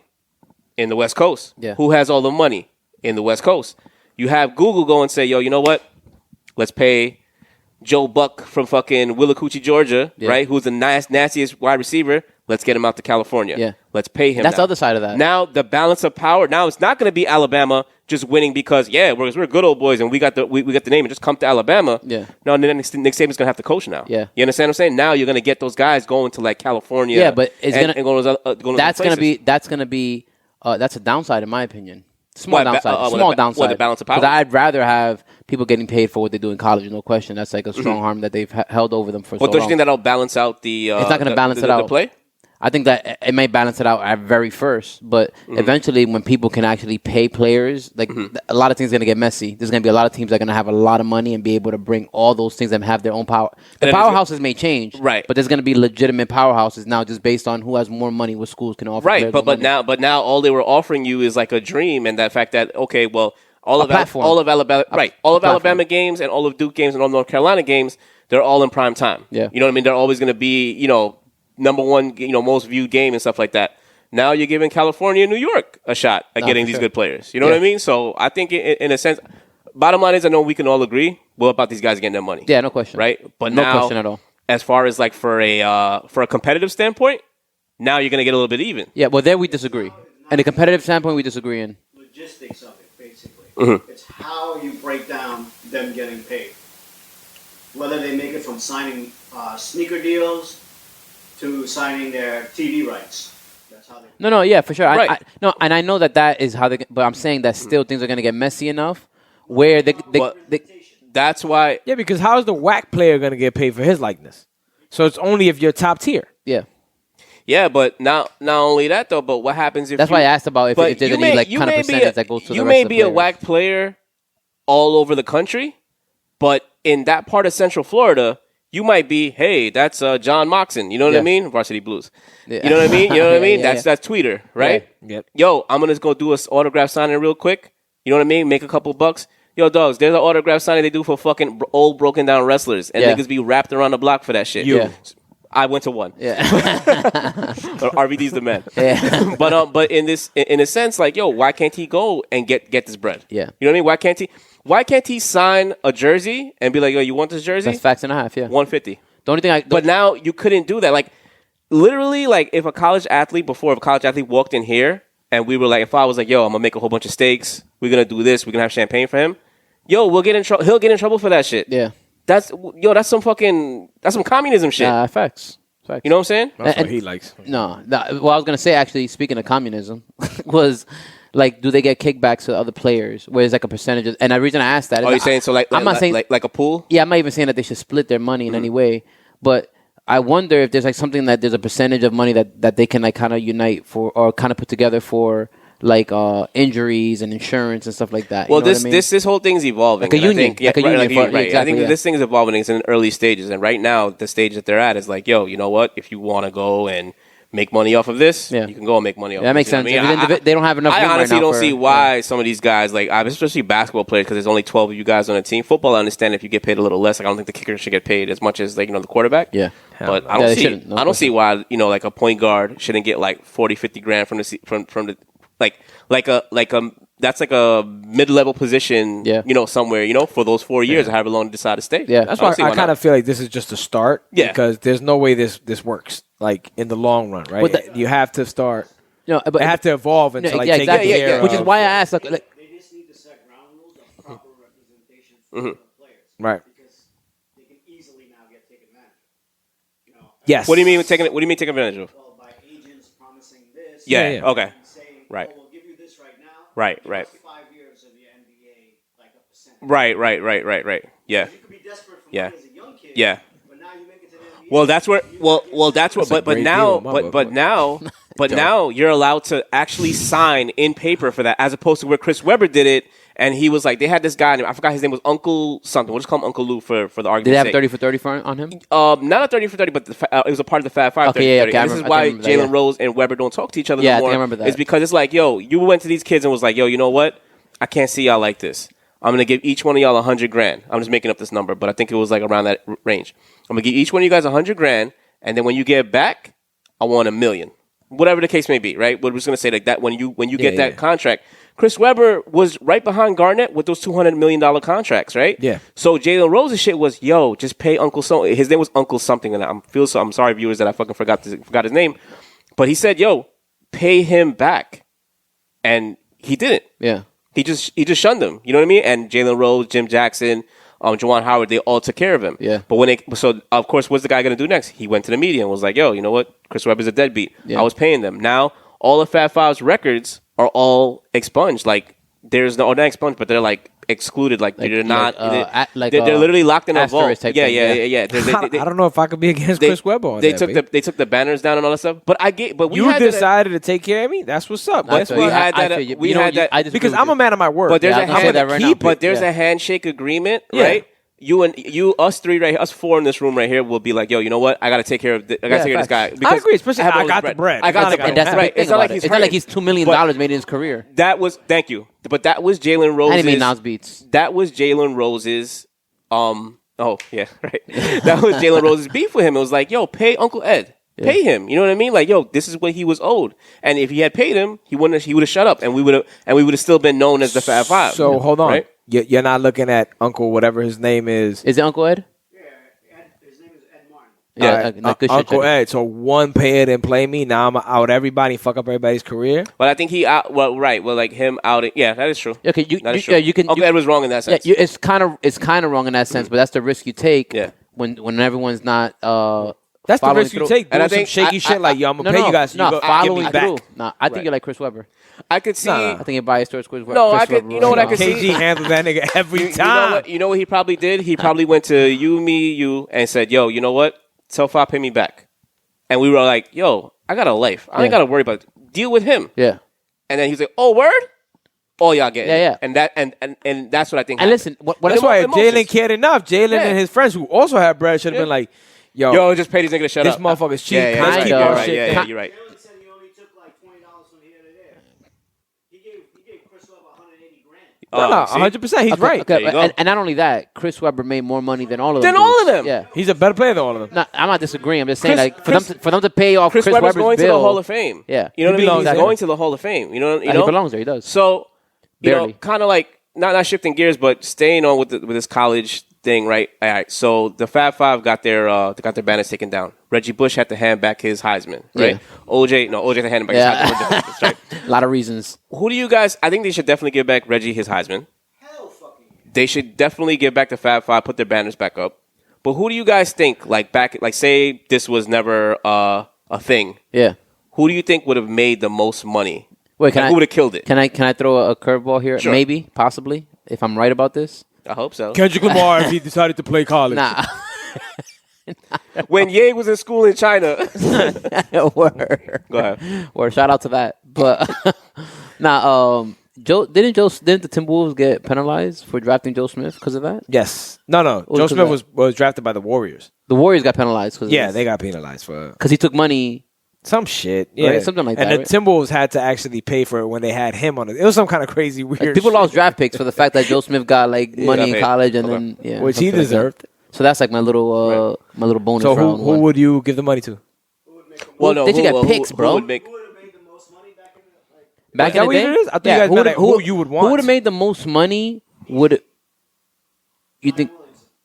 S4: In the West Coast.
S2: Yeah.
S4: Who has all the money? In the West Coast. You have Google go and say, yo, you know what? Let's pay Joe Buck from fucking Willacoochee, Georgia,
S2: Yeah.
S4: right? Who's the nastiest wide receiver. Let's get him out to California.
S2: Yeah.
S4: Let's pay him.
S2: That's
S4: now.
S2: the other side of that.
S4: Now, the balance of power. Now, it's not going to be Alabama just winning because, we're good old boys and we got the name and just come to Alabama.
S2: Yeah.
S4: No, and then Nick Saban's going to have to coach now.
S2: Yeah.
S4: You understand what I'm saying? Now you're going to get those guys going to like California.
S2: Yeah, but it's
S4: and
S2: gonna-
S4: going to those
S2: That's
S4: places.
S2: gonna be that's a downside in my opinion. Small
S4: What,
S2: downside.
S4: what,
S2: Small
S4: the
S2: downside.
S4: balance of power?
S2: Because I'd rather have people getting paid for what they do in college. No question. That's like a strong harm that they've held over them for so
S4: Well, don't you
S2: long.
S4: think that'll balance out the?
S2: It's not going to balance it
S4: the
S2: out.
S4: play.
S2: I think that it may balance it out at very first, but eventually, when people can actually pay players, like a lot of things are going to get messy. There's going to be a lot of teams that are going to have a lot of money and be able to bring all those things and have their own power. The
S4: And then
S2: powerhouses may change,
S4: Right.
S2: But there's going to be legitimate powerhouses now, just based on who has more money, what schools can offer.
S4: Right,
S2: players
S4: but
S2: more money.
S4: now all they were offering you is like a dream, and that fact that okay, well, all of
S2: platform.
S4: Alabama, right, all of
S2: platform.
S4: Alabama games and all of Duke games and all North Carolina games, they're all in prime time.
S2: Yeah.
S4: You know what I mean? They're always going to be number one, most viewed game and stuff like that. Now you're giving California and New York a shot at getting
S2: for
S4: these
S2: sure.
S4: good players. You know what I mean? So I think in a sense, bottom line is I know we can all agree about these guys getting their money.
S2: Yeah, no question.
S4: Right? But
S2: No
S4: now,
S2: question at all.
S4: as far as like for a competitive standpoint, now you're going to get a little bit even.
S2: Yeah, well, there we disagree. And a competitive standpoint, we disagree in.
S5: Logistics of it, basically.
S4: Mm-hmm.
S5: It's how you break down them getting paid. Whether they make it from signing sneaker deals to signing their TV rights. That's how they.
S2: No, yeah, for sure.
S4: Right.
S2: No, and I know that is how they. But I'm saying that still things are going to get messy enough where
S4: But that's why.
S3: Yeah, because how is the whack player going to get paid for his likeness? So it's only if you're top tier.
S2: yeah.
S4: Yeah, but not only that though. But what happens if
S2: That's why I asked about if there's any like kind of percentage that goes to the
S4: you
S2: rest
S4: may
S2: of the
S4: be a
S2: players.
S4: whack player all over the country, but in that part of Central Florida, you might be, hey, that's John Moxon. You know what I
S2: Yeah.
S4: mean? Varsity Blues.
S2: Yeah.
S4: You know what I mean? You know what I mean?
S2: Yeah,
S4: That's Tweeter, right?
S3: Yep.
S4: Yo, I'm gonna go do a autograph signing real quick. You know what I mean? Make a couple bucks. Yo, dogs, there's an autograph signing they do for fucking old broken down wrestlers, and
S2: Yeah.
S4: niggas be wrapped around the block for that shit.
S2: Yeah.
S4: I went to one.
S2: Yeah.
S4: RVD's the man.
S2: Yeah.
S4: But in a sense, like, yo, why can't he go and get this bread?
S2: Yeah.
S4: You know what I mean? Why can't he sign a jersey and be like, yo, you want this jersey?
S2: That's facts and a half. Yeah.
S4: 150.
S2: The only thing
S4: But now you couldn't do that. Like, literally, like, if a college athlete walked in here and we were like, if I was like, yo, I'm gonna make a whole bunch of steaks, we're gonna do this, we're gonna have champagne for him. Yo, we'll get in trouble. He'll get in trouble for that shit.
S2: Yeah.
S4: That's some communism shit.
S2: Facts. Facts.
S4: You know what I'm saying?
S3: That's what he likes.
S2: No. Well, I was gonna say actually, speaking of communism, was like, do they get kickbacks to other players? Where it's like a percentage? And the reason I asked that is,
S4: You're saying so?
S2: I'm not saying
S4: like a pool.
S2: Yeah, I'm not even saying that they should split their money in any way, but I wonder if there's like something that there's a percentage of money that they can like kind of unite for or kind of put together for like injuries and insurance and stuff like that.
S4: Well,
S2: you know what I mean?
S4: this whole thing's evolving.
S2: Like a union.
S4: Right,
S2: Exactly,
S4: I think this thing is evolving. It's in early stages, and right now the stage that they're at is like, yo, you know what? If you want to go and make money off of this, you can go and make money off.
S2: That makes sense. They don't have enough.
S4: I
S2: room
S4: honestly
S2: right now
S4: don't see why some of these guys, like especially basketball players, because there's only 12 of you guys on a team. Football, I understand if you get paid a little less. Like I don't think the kicker should get paid as much as like the quarterback.
S2: Yeah,
S4: but I don't see why like a point guard shouldn't get like 40, 50 grand from the that's like a mid-level position, somewhere, for those 4 years or however long they decide to stay.
S2: Yeah,
S3: that's why I kind of feel like this is just a start.
S4: Yeah,
S3: because there's no way this works like in the long run, right? You have to start. But it have to evolve into take care.
S2: Which is why I asked. Like,
S5: they just need to set ground rules of proper representation for the players,
S3: right?
S5: Because they can easily now get taken advantage of.
S3: Yes.
S4: What do you mean taking advantage of?
S5: Well, by agents promising this.
S4: Yeah. Okay.
S5: And saying,
S4: right.
S5: We'll give you this right now.
S4: Right.
S5: 5 years of your NBA, like a percentage.
S4: Right. Yeah.
S5: You could be desperate for money as a young kid.
S4: Yeah.
S5: But now you make it to the NBA.
S4: Well, that's where. But now you're allowed to actually sign in paper for that, as opposed to where Chris Webber did it, and he was like, they had this guy, I forgot his name was Uncle something. We'll just call him Uncle Lou for the argument.
S2: Did they have 30 for 30 on him?
S4: Not a 30 for 30, but it was a part of the Fab Five.
S2: Okay,
S4: 30
S2: yeah,
S4: this is why Jalen Rose and Webber don't talk to each other
S2: Yeah,
S4: no more.
S2: I remember that.
S4: It's because it's like, yo, you went to these kids and was like, yo, you know what? I can't see y'all like this. I'm going to give each one of y'all $100 grand. I'm just making up this number, but I think it was like around that range. I'm going to give each one of you guys $100 grand, and then when you get back, I want $1 million. Whatever the case may be, right? We're just going to say like that when you get that contract. Chris Webber was right behind Garnett with those $200 million contracts, right?
S3: Yeah.
S4: So Jalen Rose's shit was, yo, just pay Uncle so. His name was Uncle something, and I'm sorry, viewers, that I fucking forgot his name. But he said, yo, pay him back, and he didn't.
S2: Yeah.
S4: He just shunned him. You know what I mean? And Jalen Rose, Jim Jackson, Juwan Howard, they all took care of him.
S2: Yeah.
S4: But so of course, what's the guy going to do next? He went to the media and was like, yo, you know what? Chris Webber's a deadbeat.
S2: Yeah.
S4: I was paying them. Now all of Fab Five's records are all expunged. Like there's not expunged, but they're like excluded. Like they're not. They're literally locked in a vault. Yeah.
S3: I don't know if I could be against Chris Webber on that.
S4: They took the banners down and all that stuff. But
S3: you decided to take care of me. That's what's up.
S4: That's we had that. We had that
S3: because I'm a man of my word.
S4: But there's a handshake agreement, right? Us three right here, us four in this room right here will be like, yo, you know what? I got to take care of this guy.
S3: I agree, especially I got the bread.
S4: I got the bread.
S2: That's right. It's not like he's $2 million made in his career.
S4: Thank you. But that was Jalen Rose's.
S2: I didn't mean Nas Beats.
S4: That was Jalen Rose's. Oh yeah, right. That was Jalen Rose's beef with him. It was like, yo, pay Uncle Ed. Yeah. Pay him. You know what I mean? Like, yo, this is what he was owed. And if he had paid him, he would have shut up, and we would have still been known as the Fab Five.
S3: So hold on. Right? You're not looking at Uncle whatever his name is.
S2: Is it Uncle Ed?
S5: Yeah, his name is Ed Martin.
S2: Yeah,
S3: Uncle Ed. So one pay it and play me. Now I'm out everybody and fuck up everybody's career.
S4: But I think he out. Well, right. Well, like him outing. Yeah, that is true.
S2: Okay, you can.
S4: Uncle Ed was wrong in that sense.
S2: Yeah, it's kind of wrong in that sense, but that's the risk you take. Yeah. When everyone's not.
S3: That's the risk you take.
S4: And I
S3: think some shaky shit like, yo, I'm gonna pay you guys.
S2: No, following through. No, I think you're like Chris Webber.
S4: I could see.
S2: I think you're biased towards Chris Webber.
S4: No, I could. You know what I could see?
S3: KG handled that nigga every time.
S4: You know what he probably did? He probably went to you, and said, "Yo, you know what? Tell Five pay me back." And we were like, "Yo, I got a life. I ain't got to worry about it. Deal with him."
S2: Yeah.
S4: And then he's like, "Oh, word." All y'all get.
S2: Yeah.
S4: And that's what I think.
S2: And listen,
S3: that's why if Jalen cared enough, Jalen and his friends who also had bread should have been like, Yo,
S4: just pay these niggas to shut
S3: up.
S4: This
S3: motherfucker's cheap.
S4: Yeah, you're right.
S5: Jalen said he only took like $20 from here to there. He gave Chris Webber $180 grand.
S3: No,
S4: See?
S3: 100%. He's
S2: Okay,
S3: right.
S2: okay,
S4: There you go.
S2: and not only that, Chris Webber made more money than all of them.
S4: Than all of
S2: dudes.
S4: them.
S2: Yeah.
S3: He's a better player than all of them.
S2: No, I'm not disagreeing. I'm just saying,
S4: Chris-
S2: for them to pay off
S4: Chris
S2: Chris
S4: Webber's
S2: Webber's
S4: going to
S2: bill,
S4: the Hall of Fame.
S2: Yeah.
S4: You know what I mean?
S3: belongs
S4: He's
S3: there.
S4: going to the Hall of Fame. You know.
S2: he belongs there. He does.
S4: So, you know,
S2: Barely.
S4: kind of like not shifting gears, but staying on with this college thing, right? All right. So the Fab Five got their banners taken down. Reggie Bush had to hand back his Heisman, right?
S2: Yeah.
S4: OJ had to hand back
S2: Yeah.
S4: his Heisman. That's right.
S2: A lot of reasons.
S4: Who do you guys? I think they should definitely give back Reggie his Heisman.
S5: Hell fucking yeah.
S4: They should definitely give back the Fab Five, put their banners back up. But who do you guys think, like say this was never a thing?
S2: Yeah.
S4: Who do you think would have made the most money?
S2: Wait,
S4: Like, who would have killed it?
S2: Can I throw a curveball here?
S4: Sure.
S2: Maybe, possibly, if I'm right about this.
S4: I hope so.
S3: Kendrick Lamar if he decided to play college.
S2: Nah.
S4: When Ye was in school in China.
S2: Word.
S4: Go ahead.
S2: Or shout out to that. But didn't the Timberwolves get penalized for drafting Joe Smith because of that?
S3: Yes. No.
S2: was
S3: Joe
S2: it
S3: Smith
S2: that?
S3: was drafted by the Warriors.
S2: The Warriors got penalized because
S3: Yeah, they got penalized for
S2: because he took money.
S3: some shit. Yeah,
S2: Right, something like that,
S3: And
S2: right?
S3: the Timberwolves had to actually pay for it when they had him on it. It was some kind of crazy weird.
S2: Like, people
S3: shit.
S2: lost draft picks for the fact that Joe Smith got like money in
S4: Okay.
S2: college and
S4: Okay.
S2: then yeah,
S3: which he
S2: something like that.
S3: deserved.
S2: So that's like my little bonus.
S3: So
S2: round
S3: who
S2: one.
S3: would you give the money to?
S4: Well, no,
S2: They should
S4: who-
S2: get
S4: who-
S2: picks,
S4: who
S2: bro.
S4: would make-
S5: Who would have made the most money back in the like?
S2: Back
S3: Is that
S2: in
S3: what
S2: the
S3: it
S2: day?
S3: is? I thought you guys meant like who you would want.
S2: Who would have made the most money? Would you think?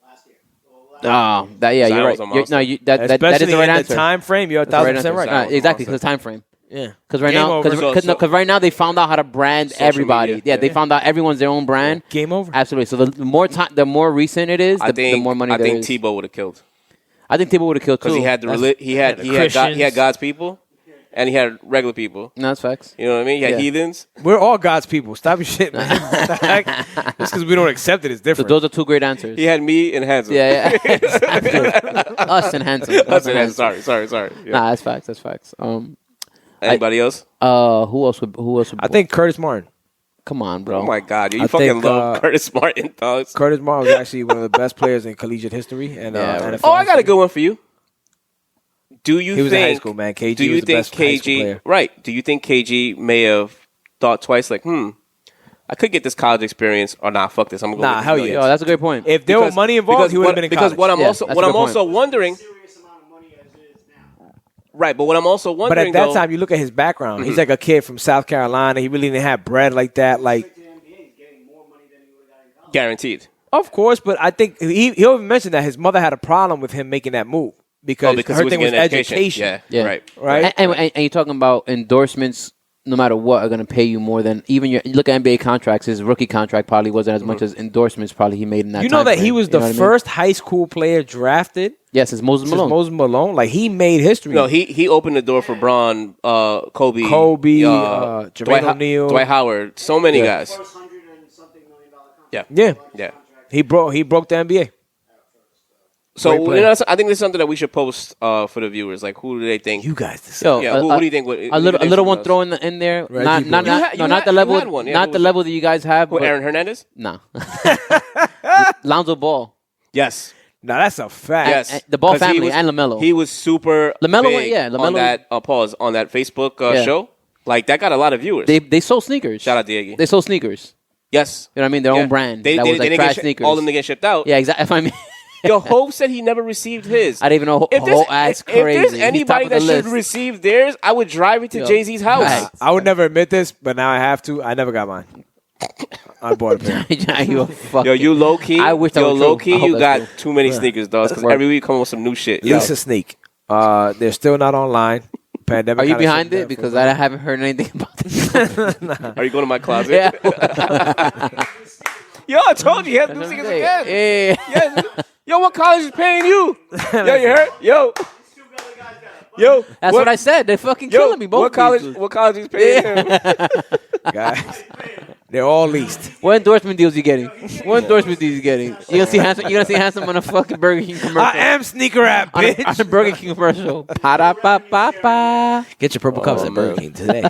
S5: Last year. Well, last
S2: Oh, that yeah,
S4: Zion
S2: you're
S4: was
S2: right.
S4: a
S2: You're,
S4: monster.
S2: no, that is
S3: Especially
S2: the right
S3: in
S2: answer.
S3: the time frame, you're
S2: That's the right
S3: 1,000%
S2: answer.
S3: right.
S4: Zion.
S2: Exactly, because the time frame.
S3: Yeah.
S2: Because right
S3: Game
S2: now,
S3: over.
S2: because right now they found out how to brand
S4: Social
S2: everybody.
S4: media,
S2: Yeah, they
S4: yeah.
S2: found out everyone's their own brand.
S3: Game over.
S2: Absolutely. So the more time, the more recent it is,
S4: I
S2: the
S4: think
S2: more money
S4: I
S2: there
S4: think
S2: is.
S4: Tebow would have killed
S2: I think Tebow would have killed too.
S4: because he had the
S2: That's-
S4: he had
S3: Christians.
S4: God's people, and he had regular people.
S2: No, that's facts.
S4: You know what I mean? He had
S2: Yeah.
S4: heathens.
S3: We're all God's people. Stop your shit, man. Just because we don't accept it is
S2: So
S3: different.
S2: those are two great answers.
S4: He had me and handsome.
S2: Yeah, yeah. Us and handsome.
S4: That's it. Sorry. Yeah.
S2: Nah, that's facts. That's facts.
S4: Anybody else?
S2: Who else would?
S3: I think Curtis Martin.
S2: Come on, bro.
S4: Oh my God, you
S3: I
S4: fucking
S3: think,
S4: love Curtis Martin, dogs.
S3: Curtis Martin was actually one of the best players in collegiate history. And
S2: Yeah,
S3: NFL
S4: Oh, I got a
S3: history.
S4: good one for you. Do you
S3: He was
S4: think
S3: in high school, man. KG
S4: Do you
S3: was the
S4: think
S3: best high school
S4: KG?
S3: player.
S4: Right? Do you think KG may have thought twice, like, I could get this college experience, or nah, fuck this, I'm gonna go.
S3: Nah,
S4: with
S3: hell
S4: the
S3: yeah.
S2: Yo, that's a great point.
S3: If there was money involved, he would have been in college.
S4: Because what I'm
S2: Yeah,
S4: also
S2: that's
S4: what
S2: a
S4: I'm
S2: good
S4: also wondering,
S5: serious amount of money as it is now.
S4: right? But what I'm also
S3: But
S4: wondering,
S3: at that
S4: though,
S3: time, you look at his background. He's like a kid from South Carolina. He really didn't have bread like that. Like,
S5: To the NBA, he's getting more money than he would have got in college.
S4: guaranteed.
S3: of course, but I think he even mentioned that his mother had a problem with him making that move because,
S4: Because
S3: her
S4: he was
S3: thing was
S4: getting
S3: education.
S4: Yeah,
S2: Yeah.
S4: right.
S3: Right?
S2: And you're talking about endorsements. No matter what, are going to pay you more than even your. You look at NBA contracts. His rookie contract probably wasn't as much as endorsements probably he made in that.
S3: You know
S2: time
S3: that
S2: frame.
S3: he was
S2: You
S3: the
S2: know what I mean?
S3: first high school player drafted
S2: Yes, it's Moses
S3: since
S2: Malone.
S3: Moses Malone. Like, he made history.
S4: No, he opened the door for Braun, Kobe,
S3: Jermaine
S4: Dwight,
S3: O'Neal.
S4: Dwight Howard, so many
S3: Yeah.
S4: guys.
S5: First $100 and something million contract.
S4: Yeah,
S3: Yeah.
S4: yeah.
S3: He broke the NBA.
S4: So
S3: Great player.
S4: you know, I think this is something that we should post for the viewers. Like, who do they think?
S3: You guys decide.
S2: Yo,
S4: Yeah, who do you think would-
S2: a
S4: who do you
S2: little
S4: think
S2: one
S4: does?
S2: throw in there?
S3: Reggie
S2: Not
S3: Bush.
S2: not
S4: You
S2: not,
S4: had-
S2: no,
S4: you
S2: not
S4: had-
S2: the
S4: you
S2: level
S4: had one. Yeah,
S2: not
S4: who
S2: the
S4: was
S2: level that you guys have.
S4: Who,
S2: but-
S4: Aaron Hernandez?
S2: Nah. Lonzo Ball.
S4: Yes.
S3: Now, that's a fact.
S4: Yes.
S2: and the Ball
S4: 'Cause he
S2: family
S4: was-
S2: and LaMelo.
S4: He was super
S2: LaMelo
S4: big
S2: went- yeah,
S4: on
S2: LaMelo-
S4: that on that Facebook
S2: Yeah.
S4: show. Like, that got a lot of viewers.
S2: They sold sneakers.
S4: Shout out Diego.
S2: They sold sneakers.
S4: Yes.
S2: You know what I mean? Their
S4: Yeah.
S2: own brand.
S4: They
S2: that was like
S4: didn't
S2: trash
S4: get shi-
S2: sneakers.
S4: all of them to get shipped out.
S2: Yeah, exactly. If I mean,
S4: Yo, Hope said he never received his.
S2: I didn't even know.
S4: If
S2: Oh, that's
S4: if
S2: crazy.
S4: there's
S2: He's
S4: anybody
S2: top of
S4: that
S2: the
S4: should
S2: list.
S4: receive theirs, I would drive it to
S2: Yo.
S4: Jay-Z's house.
S2: Right.
S3: I would never admit this, but now I have to. I never got mine. I bought a pair.
S2: You a fucking-
S4: Yo, you low key.
S2: I wish that
S4: yo,
S2: was true.
S4: low key.
S2: I hope
S4: You
S2: that's
S4: got
S2: true.
S4: too many sneakers, dogs. Because
S2: Word.
S4: every week come up with some new shit. Yo.
S3: Lisa Sneak. They're still not online. Pandemic.
S2: Are you
S3: kinda
S2: behind
S3: shut
S2: it?
S3: down for
S2: Because
S3: a
S2: I haven't heard anything about this.
S4: Are you going to my closet?
S2: Yeah.
S4: Yo, I told you, he has new sneakers again.
S2: Yeah.
S4: Yes. Yo, what college is paying you? Yo, you heard? Yo, yo.
S2: That's what I said. They're fucking
S4: Yo,
S2: killing me. Both
S4: what college?
S2: these dudes.
S4: What college is paying him?
S3: Guys, they're all leased.
S2: What endorsement deals you getting? What endorsement deals you getting? You gonna see handsome? You gonna see handsome on a fucking Burger King commercial?
S3: I am sneaker app,
S2: on
S3: bitch.
S2: a Burger King commercial. Pa-da-pa-pa-pa.
S3: Get your purple cups
S4: Oh,
S3: at Burger
S4: man.
S3: King today.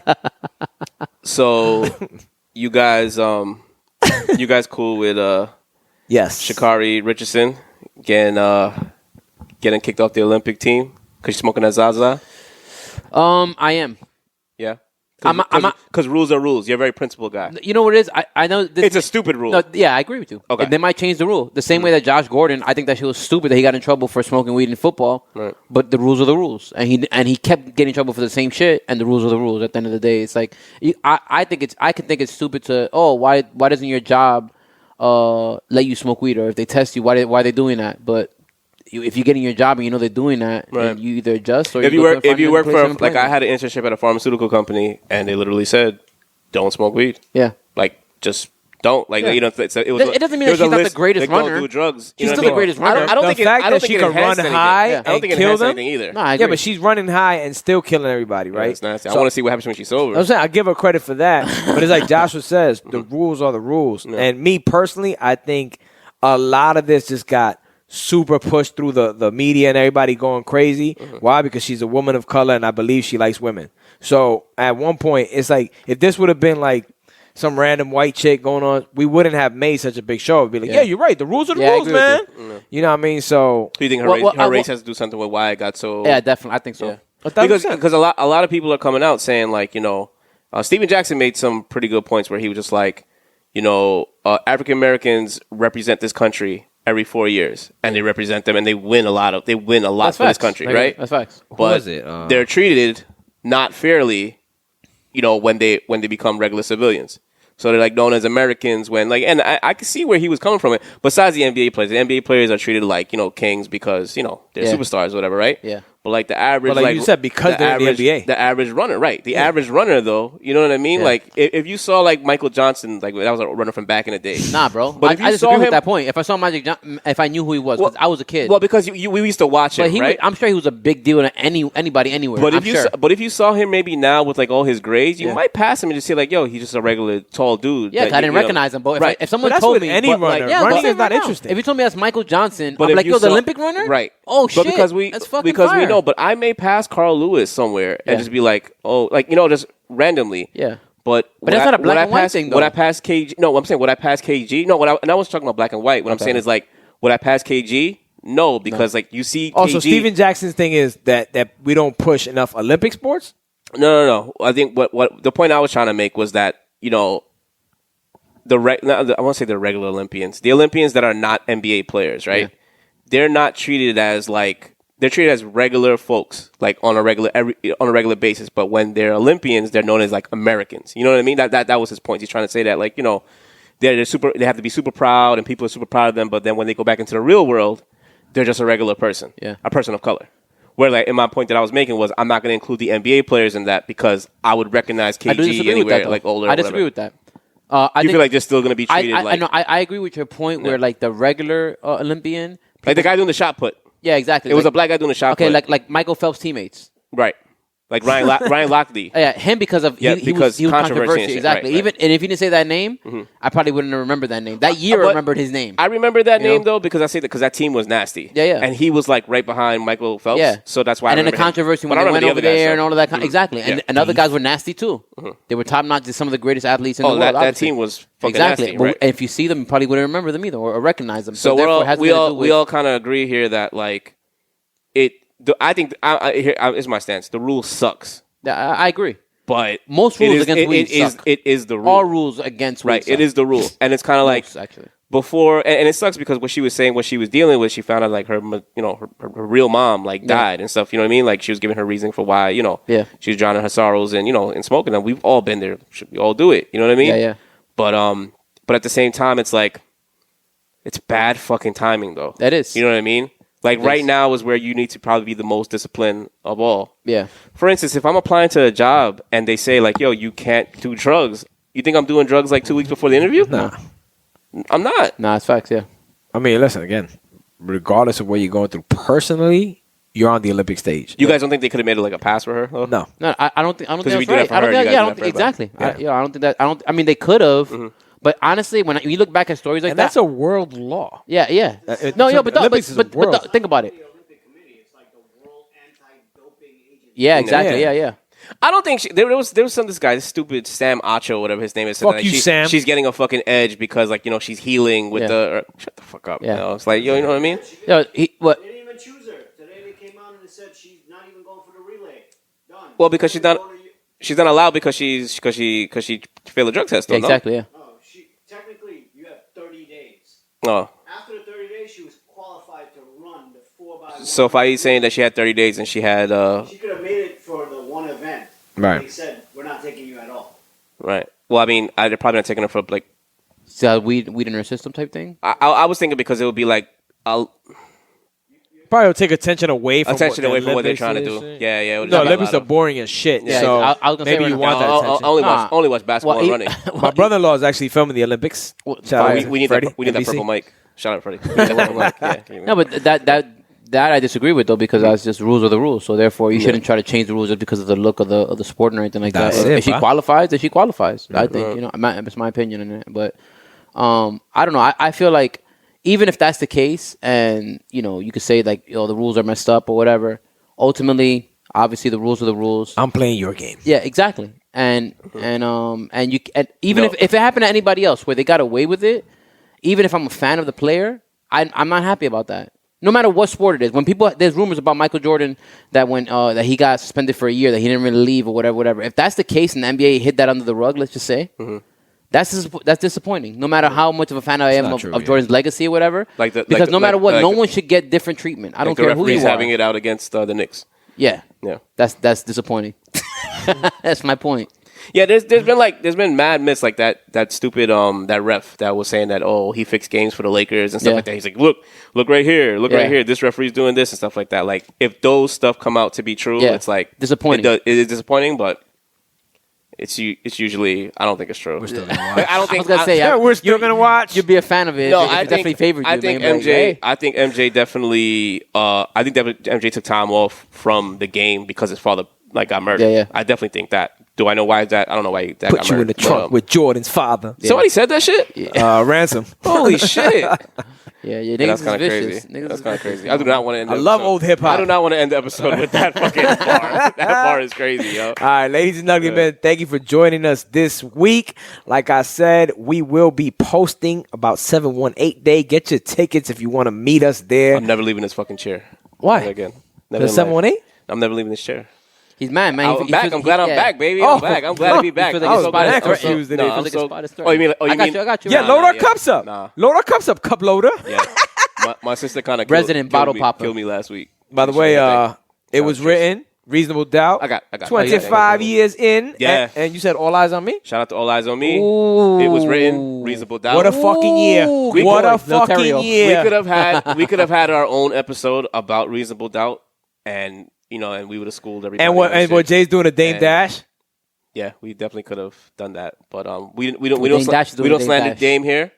S4: So, you guys cool with
S3: Yes.
S4: Sha'Carri Richardson getting kicked off the Olympic team because she's smoking that Zaza?
S2: I am.
S4: Yeah. Because rules are rules. You're a very principled guy.
S2: You know what it is? I know this
S4: It's a stupid rule.
S2: No, yeah, I agree with you.
S4: Okay.
S2: They might change the rule. The same way that Josh Gordon, I think that shit was stupid that he got in trouble for smoking weed in football.
S4: Right.
S2: But the rules are the rules. And he kept getting in trouble for the same shit, and the rules are the rules. At the end of the day, it's like I can think it's stupid to why doesn't your job let you smoke weed, or if they test you, why are they doing that? But if you get in your job and you know they're doing that,
S4: right.
S2: you either adjust or
S4: if you work for like I had an internship at a pharmaceutical company, and they literally said, "Don't smoke weed."
S2: Yeah,
S4: like just don't. Like it doesn't mean
S2: that she's not the greatest runner.
S4: Don't do drugs.
S2: She's still the greatest runner.
S3: I don't think she can run high and kill them
S4: either.
S2: No, I agree.
S3: Yeah, but she's running high and still killing everybody, right?
S4: That's nasty. I want to see what happens when she's sober.
S3: I'm saying I give her credit for that, but it's like Joshua says, the rules are the rules.
S4: Yeah.
S3: And me personally, I think a lot of this just got super pushed through the media and everybody going crazy. Why? Because she's a woman of color and I believe she likes women. So at one point, it's like if this would have been like some random white chick going on, we wouldn't have made such a big show. It'd be like, yeah, you're right. The rules are the rules, man. You know what I mean? So
S4: do you think her race has to do something with why it got so?
S2: Yeah, definitely. I think so.
S4: Yeah. Because a lot of people are coming out saying like, Steven Jackson made some pretty good points where he was just like, African Americans represent this country every 4 years, and they represent them, and they win a lot for this country, right?
S2: That's facts.
S4: But they're treated not fairly, when they become regular civilians. So they're like known as Americans and I can see where he was coming from it. Besides the NBA players are treated like, kings because, they're superstars or whatever, right?
S2: Yeah.
S4: But like the average,
S3: you said, because they're in the NBA.
S4: The average runner, right? The average runner, though, you know what I mean?
S2: Yeah.
S4: Like if you saw like Michael Johnson, like that was a runner from back in the day.
S2: Nah, bro.
S4: But
S2: I disagree with that point. If I saw Magic Johnson, if I knew who he was, because I was a kid.
S4: Well, because we used to watch him, right?
S2: I'm sure he was a big deal to anybody anywhere.
S4: But if you saw him maybe now with like all his grades, you might pass him and just say like, "Yo, he's just a regular tall dude."
S2: Yeah, I didn't recognize him. But
S4: right.
S2: if someone
S3: that's
S2: told
S3: with
S2: me,
S3: any runner, running is not interesting.
S2: If you told me that's Michael Johnson,
S4: but
S2: I'm like, yo, the Olympic runner,
S4: right?
S2: Oh shit,
S4: that's fucking fire. We know. But I may pass Carl Lewis somewhere and just be like, oh, like just randomly.
S2: Yeah.
S4: But
S2: that's not a black and white thing, though.
S4: Would I pass KG? No, I'm saying would I pass KG? No, and I was talking about black and white. What I'm saying is like, would I pass KG? No, because like you see KG.
S3: Also, Steven Jackson's thing is that we don't push enough Olympic sports?
S4: No. I think what the point I was trying to make was that, I want to say the regular Olympians. The Olympians that are not NBA players, right? Yeah. They're not treated as like they're treated as regular folks, like on a regular basis. But when they're Olympians, they're known as like Americans. You know what I mean? That was his point. He's trying to say that like, they're super. They have to be super proud, and people are super proud of them. But then when they go back into the real world, they're just a regular person, a person of color. Where like in my point that I was making was I'm not going to include the NBA players in that because I would recognize KG anywhere like older.
S2: I disagree with that.
S4: I feel like they're still going to be treated like.
S2: I agree with your point where like the regular Olympian,
S4: like the guy doing the shot put.
S2: Yeah, exactly.
S4: It was a black guy doing the shot put.
S2: Okay, like Michael Phelps' teammates.
S4: Right. Like Ryan Lockley.
S2: Yeah, him because of he was controversy. Exactly. Right. Even and if he didn't say that name, I probably wouldn't remember that name. That year I remembered his name.
S4: I remember that name though because that team was nasty.
S2: Yeah.
S4: And he was like right behind Michael Phelps.
S2: Yeah.
S4: So that's why.
S2: And then the controversy when they went over there and all of that. Exactly. And other guys were nasty too. They were top notch. Some of the greatest athletes in the world.
S4: That team was fucking nasty.
S2: But if you see them, you probably wouldn't remember them either or recognize them.
S4: So we all kind of agree here that like I think here is my stance. The rule sucks.
S2: I agree.
S4: But
S2: most rules against weed suck.
S4: It is the rule.
S2: All rules against weed
S4: right.
S2: Suck.
S4: It is the rule, and it's kind of like
S2: actually
S4: before, and it sucks because what she was saying, what she was dealing with, she found out like her real mom like died and stuff. You know what I mean? Like she was giving her reason for why she was drowning her sorrows and in smoking them. We've all been there. We all do it. You know what I mean?
S2: Yeah.
S4: But at the same time, it's like it's bad fucking timing though.
S2: That is.
S4: You know what I mean? Like right now is where you need to probably be the most disciplined of all.
S2: Yeah.
S4: For instance, if I'm applying to a job and they say like, yo, you can't do drugs, you think I'm doing drugs like 2 weeks before the interview?
S3: Nah.
S4: I'm not.
S2: Nah, it's facts, yeah.
S3: I mean, listen, again, regardless of what you're going through personally, you're on the Olympic stage.
S4: You guys don't think they could have made it like a pass for her? Though?
S3: No.
S2: No, I don't think that's right.
S4: Exactly.
S2: I don't think that. I mean, they could have. Mm-hmm. But honestly, when you look back at stories like
S3: and that's a world law.
S2: Yeah. But think about it. Yeah, exactly. Yeah.
S4: I don't think there was some this guy, this stupid Sam Acho, whatever his name is.
S3: Fuck you, Sam.
S4: She's getting a fucking edge because like she's healing with shut the fuck up.
S2: Yeah.
S4: It's like you know what I mean.
S2: What?
S5: They didn't even choose her today. They came out and they said she's not even going for the relay. Done.
S4: Well, because she's not she's not allowed because she failed a drug test. Though,
S2: Yeah, exactly. Yeah.
S5: No, technically you have 30 days.
S4: No.
S5: After the 30 days, she was qualified to run the 4x1.
S4: So if I saying that she had 30 days and she had
S5: She could have made it for the one event.
S3: Right.
S5: They said we're not taking you at all.
S4: right. Well, I mean, they're probably not taking her for like.
S2: So weed in her system type thing.
S4: I was thinking because it would be like
S3: Probably will take attention away from
S4: attention
S3: what
S4: away from what they're
S3: Olympics
S4: trying to
S3: is.
S4: do. Yeah, yeah.
S3: No, Olympics are boring as shit.
S2: Yeah,
S3: so
S2: I was gonna say
S3: maybe
S2: right
S3: you
S2: now-
S3: want that attention.
S4: only watch basketball
S2: Well,
S4: and running.
S3: My brother-in-law is actually filming the Olympics. Shout out to
S4: We need
S3: Freddie,
S4: that. We need that
S3: NBC.
S4: purple mic. Shout out, Freddie. We need that purple mic. Yeah.
S2: No, but that I disagree with though because that's just rules are the rules. So therefore, you shouldn't try to change the rules just because of the look of the sport or anything like
S3: That's
S2: that.
S3: it,
S2: If she
S3: bro.
S2: qualifies, then she qualifies. I think it's my opinion on it. But I don't know. I feel like even if that's the case, and you could say like the rules are messed up or whatever. Ultimately, obviously, the rules are the rules.
S3: I'm playing your game.
S2: Yeah, exactly. And even if it happened to anybody else where they got away with it, even if I'm a fan of the player, I'm not happy about that. No matter what sport it is, when there's rumors about Michael Jordan that when that he got suspended for a year, that he didn't really leave or whatever. If that's the case and the NBA hit that under the rug, let's just say, that's disappointing. No matter how much of a fan I am of Jordan's legacy or whatever, because no matter what, no one should get different treatment. I don't care who you are.
S4: Having it out against the Knicks.
S2: Yeah,
S4: Yeah.
S2: that's disappointing. That's my point.
S4: Yeah, there's been mad myths like that stupid that ref that was saying that he fixed games for the Lakers and stuff like that. He's like, look right here, right here. This referee's doing this and stuff like that. Like if those stuff come out to be true, it's like
S2: disappointing.
S4: It is disappointing, but it's usually I don't think it's true.
S3: We're still gonna watch.
S4: I don't think
S2: I was gonna say
S3: Yeah, we're still gonna watch.
S2: You'd be a fan of it.
S4: No,
S2: if
S4: I
S2: it definitely favored you.
S4: I think
S2: maybe
S4: MJ.
S2: like, hey.
S4: I think MJ definitely. I think that MJ took time off from the game because his father got murdered.
S2: Yeah.
S4: I definitely think that. Do I know why that? I don't know why that
S3: Put
S4: got
S3: you in
S4: murdered.
S3: the trunk with Jordan's father.
S4: Somebody said that shit.
S3: Ransom.
S4: Holy shit!
S2: Yeah,
S4: That's
S2: niggas is
S4: kind of
S2: vicious.
S4: crazy.
S2: Niggas
S4: That's
S2: is
S4: kind of
S2: vicious.
S4: crazy. I do not want to end.
S3: I
S4: the
S3: love
S4: episode.
S3: old hip hop.
S4: I do not want to end the episode with that fucking bar. That bar is crazy, yo.
S3: All right, ladies and gentlemen, man, thank you for joining us this week. Like I said, we will be posting about 718 Day. Get your tickets if you want to meet us there.
S4: I'm never leaving this fucking chair.
S3: Why?
S4: Never again.
S3: The
S4: Never in life.
S3: 718?
S4: I'm never leaving this chair.
S2: He's mad, man.
S4: I'm back. I'm glad I'm back, baby.
S3: Oh.
S4: I'm back. I'm glad to be back.
S2: You feel
S3: I
S2: like
S3: was
S2: a spot
S3: mad
S2: is threatened.
S3: confused today.
S2: You
S4: No,
S2: feel
S4: I'm
S2: like a
S4: so-
S2: spot is
S4: Oh, you mean?
S2: I got you.
S3: Yeah,
S4: Nah,
S3: load
S4: nah,
S3: our
S4: yeah.
S3: cups up.
S4: Nah.
S3: Load our cups up, cup loader.
S4: Yeah. My sister kind of
S2: Resident bottle popper.
S4: killed me last week.
S3: By the way, it was written, Reasonable Doubt.
S4: I got
S3: 25 years in.
S4: Yeah.
S3: And you said All Eyes on Me?
S4: Shout out to All Eyes on Me.
S2: Ooh.
S4: It was written Reasonable Doubt.
S3: What a fucking year.
S2: Ooh,
S3: What a
S2: good boy.
S3: fucking
S2: Lotario.
S3: year.
S4: We could have had our own episode about Reasonable Doubt, and and we would have schooled everybody.
S3: And
S4: on
S3: what
S4: shit.
S3: Jay's doing a Dame
S4: And-
S3: Dash?
S4: Yeah, we definitely could have done that, but we don't
S2: Dame Dash is doing
S4: we don't
S2: Dame
S4: slander
S2: Dash.
S4: Dame here.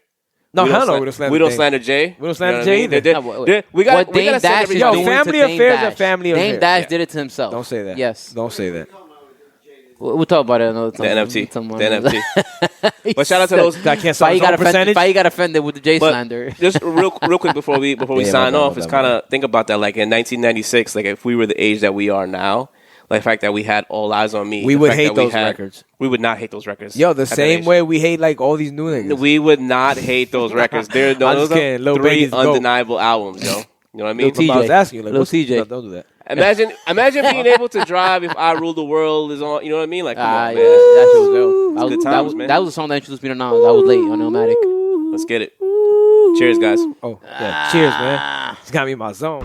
S3: No,
S4: We don't
S3: hell no,
S4: slan-
S3: we don't slander
S4: We don't
S3: Dame.
S4: slander Jay.
S3: We don't slander
S4: You know
S3: Jay
S4: what I mean?
S3: either.
S4: We got
S2: What Dame
S4: to send
S2: Dash is
S4: everybody.
S2: doing
S3: family
S2: to Dame
S3: affairs
S2: Dash.
S3: are family
S2: Dame
S3: affairs.
S2: Dash
S4: Yeah.
S2: did it to himself.
S3: Don't say that.
S2: Yes.
S3: Don't say that.
S2: We'll talk about it another time.
S4: The NFT.
S2: Someone-
S4: The NFT. But shout out to those.
S3: I can't
S2: Why you
S3: his own
S2: got offended?
S3: percentage.
S2: Why you got offended with the J
S4: But
S2: slander?
S4: just real quick before we
S3: Yeah,
S4: sign
S3: my bad,
S4: off,
S3: my
S4: is
S3: bad,
S4: kind of think about that. Like in 1996, like if we were the age that we are now, like the fact that we had All Eyes on Me,
S3: We
S4: the
S3: would
S4: fact
S3: hate
S4: that we
S3: those
S4: had-
S3: records.
S4: We would not hate those records.
S3: Yo, the
S4: at that
S3: same
S4: age.
S3: way we hate like all these new niggas.
S4: We would not hate those records. They're
S3: I'm
S4: those
S3: just
S4: are
S3: kidding. Lil
S4: three
S3: Baby's dope.
S4: undeniable albums, yo. You know what I mean?
S2: Lil
S3: I was
S2: TJ.
S3: asking you, like,
S2: Lil
S3: what's
S2: TJ.
S3: No, don't do that.
S4: Imagine being able to drive if I Rule the World is on. You know what I mean? Like, come on,
S2: Yeah,
S4: man.
S2: that shit was real.
S4: good times, man.
S2: That was the song that introduced me to Nas. I was late on Illmatic.
S4: Let's get it. Cheers, guys.
S3: Oh, yeah. Cheers, man. It's got me in my zone.